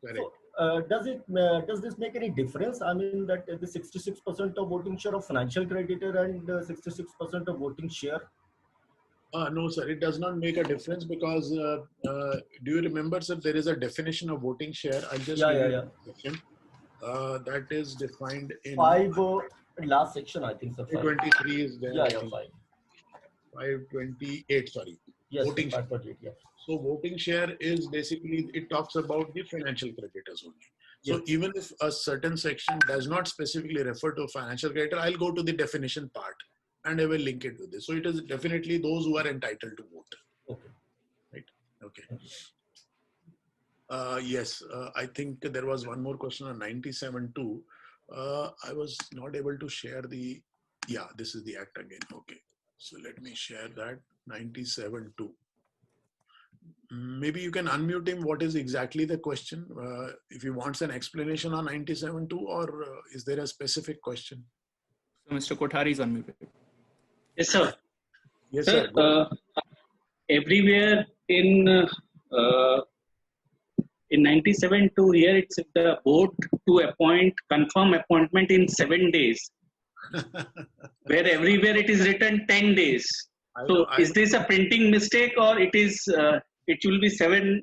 Correct. So, does this make any difference? I mean that the 66% of voting share of financial creditor and 66% of voting share? No, sir, it does not make a difference because do you remember, sir, there is a definition of voting share. I'll just give you a section. That is defined in 5, last section, I think. So 523 is there. Yeah, 5. 528, sorry. Yes, voting 528, yeah. So voting share is basically, it talks about the financial creditors only. So even if a certain section does not specifically refer to financial creditor, I'll go to the definition part and I will link it with this. So it is definitely those who are entitled to vote. Okay. Right. Okay. Yes, I think there was one more question on 97.2. I was not able to share the, yeah, this is the act again. Okay. So let me share that 97.2. Maybe you can unmute him. What is exactly the question? If he wants an explanation on 97.2, or is there a specific question? So Mr. Kothari is unmuted. Yes, sir. Yes, sir. Sir. Everywhere in 97.2 here, it's the vote to confirm appointment in 7 days. Where everywhere it is written 10 days. So is this a printing mistake, or it is? It will be 7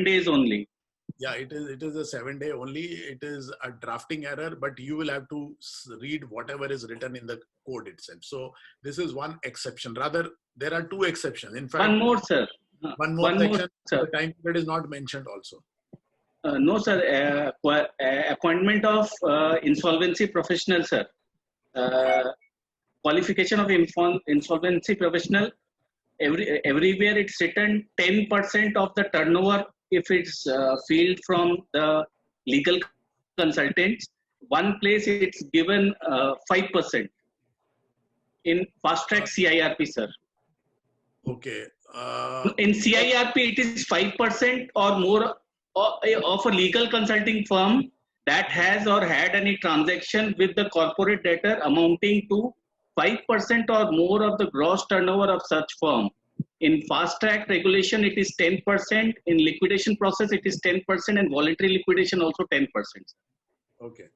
days only. Yeah, it is a 7-day only. It is a drafting error, but you will have to read whatever is written in the code itself. So this is one exception. Rather, there are two exceptions. In fact, One more, sir. one more One more, section, sir. the time period is not mentioned also. No, sir. Appointment of insolvency professional, sir. Qualification of insolvency professional. Everywhere it's written 10% of the turnover if it's filled from the legal consultants. One place it's given 5% in fast track CIRP, sir. Okay. In CIRP, it is 5% or more of a legal consulting firm that has or had any transaction with the corporate debtor amounting to 5% or more of the gross turnover of such firm. In fast track regulation, it is 10%. In liquidation process, it is 10%, and voluntary liquidation also 10%. Okay.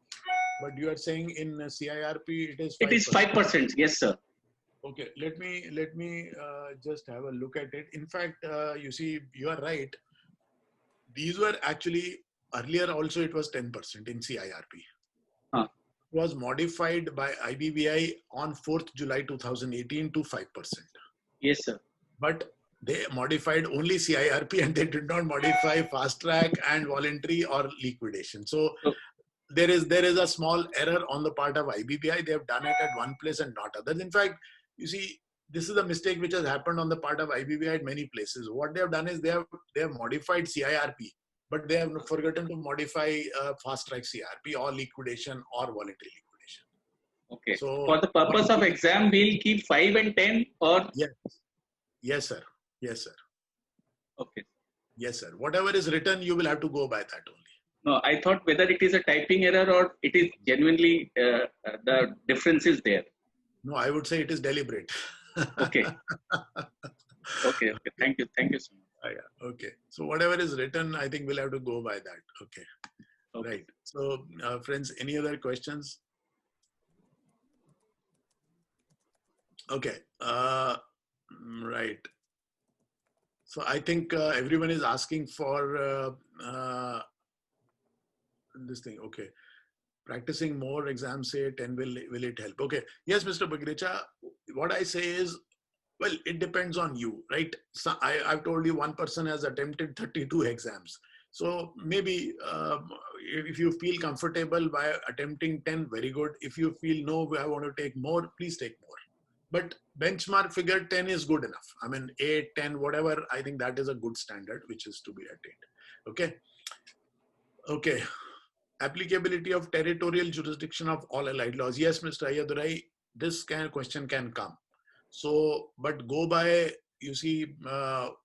But you are saying in CIRP it is 5%. It is 5%. Yes, sir. Okay. Let me just have a look at it. In fact, you see, you are right. These were actually earlier also it was 10% in CIRP. Huh. It was modified by IBBI on 4th July 2018 to 5%. Yes, sir. But they modified only CIRP and they did not modify fast track and voluntary or liquidation. So there is a small error on the part of IBBI. They have done it at one place and not others. In fact, you see, this is a mistake which has happened on the part of IBBI at many places. What they have done is they have modified CIRP, but they have forgotten to modify fast track CIRP or liquidation or voluntary liquidation. Okay. So for the purpose of exam, we'll keep 5 and 10 or? Yes. Yes, sir. Yes, sir. Okay. Yes, sir. Whatever is written, you will have to go by that only. No, I thought whether it is a typing error or it is genuinely the difference is there. No, I would say it is deliberate. Okay. Okay. Thank you so much. Yeah. Okay. So whatever is written, I think we'll have to go by that. Okay. Right. So, friends, any other questions? Okay. Right. So I think everyone is asking for this thing. Okay. Practicing more exams, say 10, will it help? Okay. Yes, Mr. Bagrecha, what I say is, well, it depends on you, right? So I've told you one person has attempted 32 exams. So maybe if you feel comfortable by attempting 10, very good. If you feel no, I want to take more, please take more. But benchmark figure 10 is good enough. I mean, 8, 10, whatever, I think that is a good standard which is to be attained. Okay. Okay. Applicability of territorial jurisdiction of all allied laws. Yes, Mr. Ayadurai, this kind of question can come. So, but go by, you see,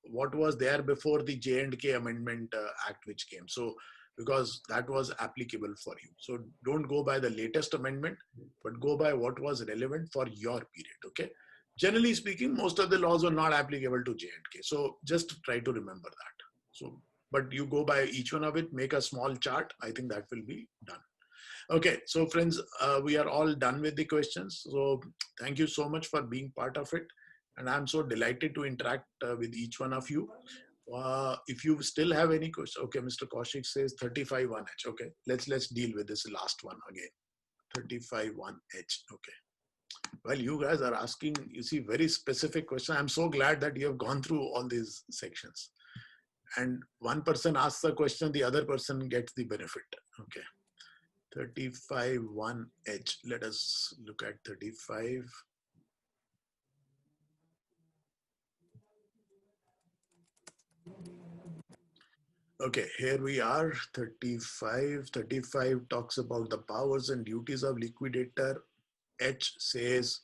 what was there before the J&K Amendment Act which came. So, because that was applicable for you. So don't go by the latest amendment, but go by what was relevant for your period, okay? Generally speaking, most of the laws are not applicable to J&K. So just try to remember that. So, but you go by each one of it, make a small chart. I think that will be done. Okay, so friends, we are all done with the questions. So thank you so much for being part of it. And I'm so delighted to interact with each one of you. If you still have any questions, okay, Mr. Kaushik says 35-1H. Okay, let's deal with this last one again. 35-1H. Okay. Well, you guys are asking, you see, very specific question. I'm so glad that you have gone through all these sections. And one person asks a question, the other person gets the benefit. Okay. 35-1H. Let us look at 35. Okay, here we are, 35. 35 talks about the powers and duties of liquidator. H says,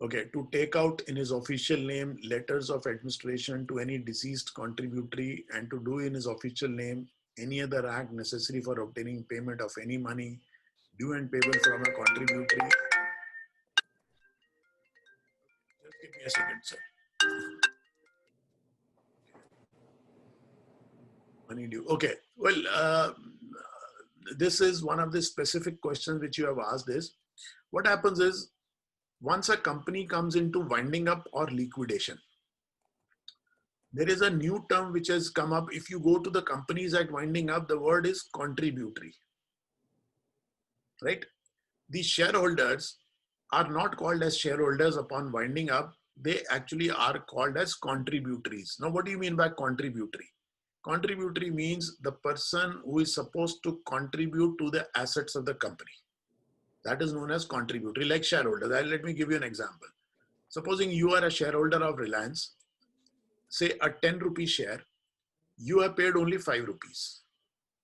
okay, to take out in his official name letters of administration to any deceased contributory and to do in his official name any other act necessary for obtaining payment of any money due and payable from a contributory. Just give me a second, sir. Money due. Okay. Well, this is one of the specific questions which you have asked is, what happens is, once a company comes into winding up or liquidation, There is a new term which has come up. If you go to the companies at winding up, the word is contributory, right? The shareholders are not called as shareholders upon winding up. They actually are called as contributories. Now, what do you mean by contributory? Contributory means the person who is supposed to contribute to the assets of the company. That is known as contributory, like shareholders. Let me give you an example. Supposing you are a shareholder of Reliance, say a 10 rupee share, you have paid only 5 rupees.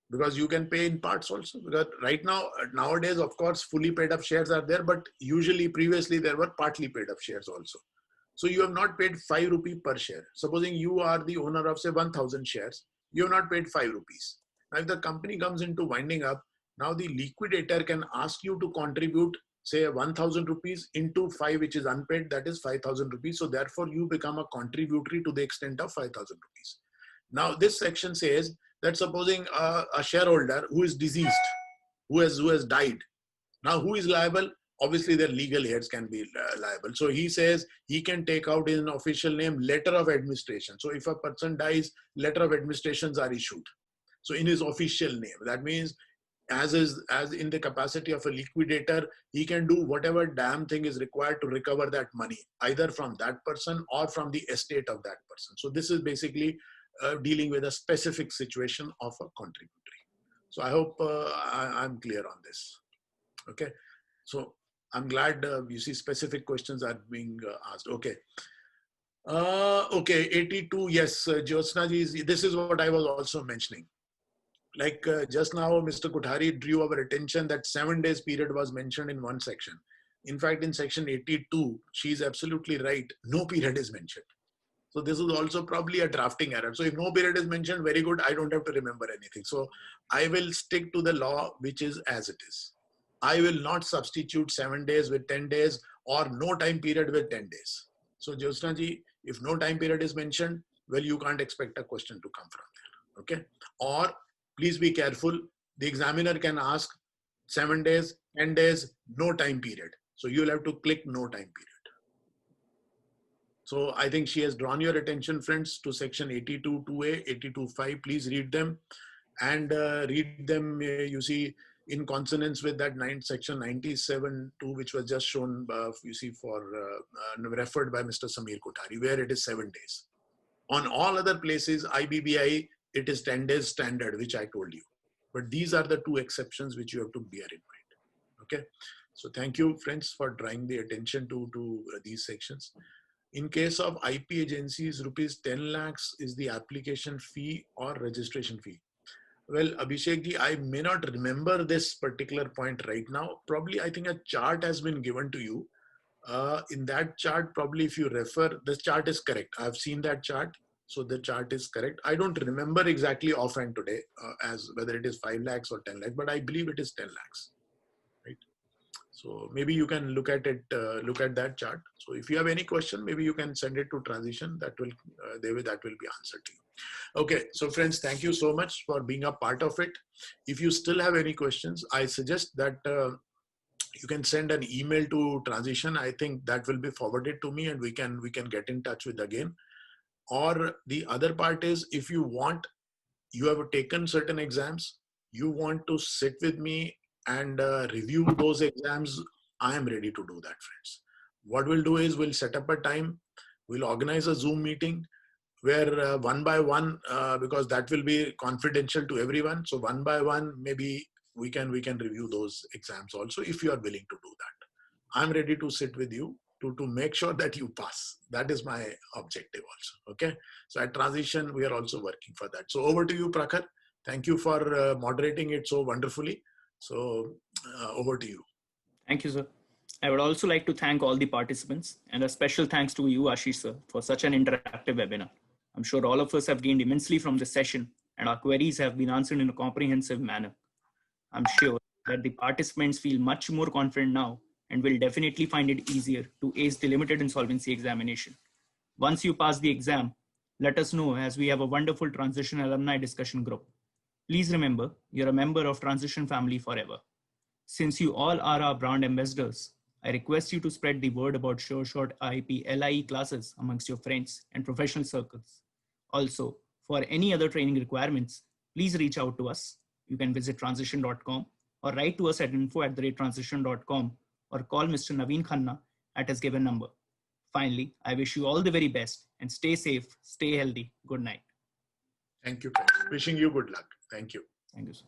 Because you can pay in parts also. Because right now, nowadays, of course, fully paid up shares are there, but usually previously there were partly paid up shares also. So you have not paid 5 rupee per share. Supposing you are the owner of say 1000 shares, you have not paid 5 rupees. Now if the company comes into winding up, now the liquidator can ask you to contribute say 1000 rupees into 5 which is unpaid, that is 5000 rupees. So therefore you become a contributory to the extent of 5000 rupees. Now this section says that supposing a shareholder who is deceased, who has died, now who is liable? Obviously their legal heirs can be liable. So he says he can take out in an official name letter of administration. So if a person dies, letter of administrations are issued. So in his official name, that means as in the capacity of a liquidator, he can do whatever damn thing is required to recover that money, either from that person or from the estate of that person. So this is basically dealing with a specific situation of a contributory. So I hope I'm clear on this. Okay. So I'm glad you see specific questions are being asked. Okay. Okay, 82. Yes, Jyotsna ji, this is what I was also mentioning. Like just now, Mr. Kothari drew our attention that 7 days period was mentioned in one section. In fact, in section 82, she's absolutely right. No period is mentioned. So this is also probably a drafting error. So if no period is mentioned, very good. I don't have to remember anything. So I will stick to the law, which is as it is. I will not substitute 7 days with 10 days or no time period with 10 days. So Jyotsna ji, if no time period is mentioned, well, you can't expect a question to come from there. Okay. Or please be careful. The examiner can ask 7 days, 10 days, no time period. So you'll have to click no time period. So I think she has drawn your attention, friends, to section 82.2a, 82.5. Please read them and read them, you see, in consonance with that section 97.2, which was just shown, you see, referred by Mr. Samir Kothari, where it is 7 days. On all other places, IBBI, it is 10 days standard, which I told you. But these are the two exceptions which you have to bear in mind. Okay. So thank you, friends, for drawing the attention to these sections. In case of IP agencies, rupees 10 lakhs is the application fee or registration fee. Well, Abhishek ji, I may not remember this particular point right now. Probably, I think a chart has been given to you. In that chart, probably if you refer, the chart is correct. I've seen that chart. So the chart is correct. I don't remember exactly offhand today as whether it is 5 lakhs or 10 lakhs, but I believe it is 10 lakhs. Right. So maybe you can look at it, look at that chart. So if you have any question, maybe you can send it to Tranzission. That will be answered to you. Okay, so friends, thank you so much for being a part of it. If you still have any questions, I suggest that you can send an email to Tranzission. I think that will be forwarded to me, and we can get in touch with again. Or the other part is, if you want, you have taken certain exams, you want to sit with me and review those exams, I am ready to do that, friends. What we'll do is we'll set up a time, we'll organize a Zoom meeting where one by one, because that will be confidential to everyone. So one by one, maybe we can review those exams also if you are willing to do that. I'm ready to sit with you to make sure that you pass. That is my objective also. Okay. So at Tranzission, we are also working for that. So over to you, Prakhar. Thank you for moderating it so wonderfully. So over to you. Thank you, sir. I would also like to thank all the participants, and a special thanks to you, Ashish sir, for such an interactive webinar. I'm sure all of us have gained immensely from this session, and our queries have been answered in a comprehensive manner. I'm sure that the participants feel much more confident now and will definitely find it easier to ace the limited insolvency examination. Once you pass the exam, let us know, as we have a wonderful Tranzission alumni discussion group. Please remember, you're a member of Tranzission family forever. Since you all are our brand ambassadors, I request you to spread the word about SureShot IIP LIE classes amongst your friends and professional circles. Also, for any other training requirements, please reach out to us. You can visit transition.com or write to us at info@transition.com or call Mr. Naveen Khanna at his given number. Finally, I wish you all the very best and stay safe, stay healthy. Good night. Thank you, guys. Wishing you good luck. Thank you. Thank you, sir.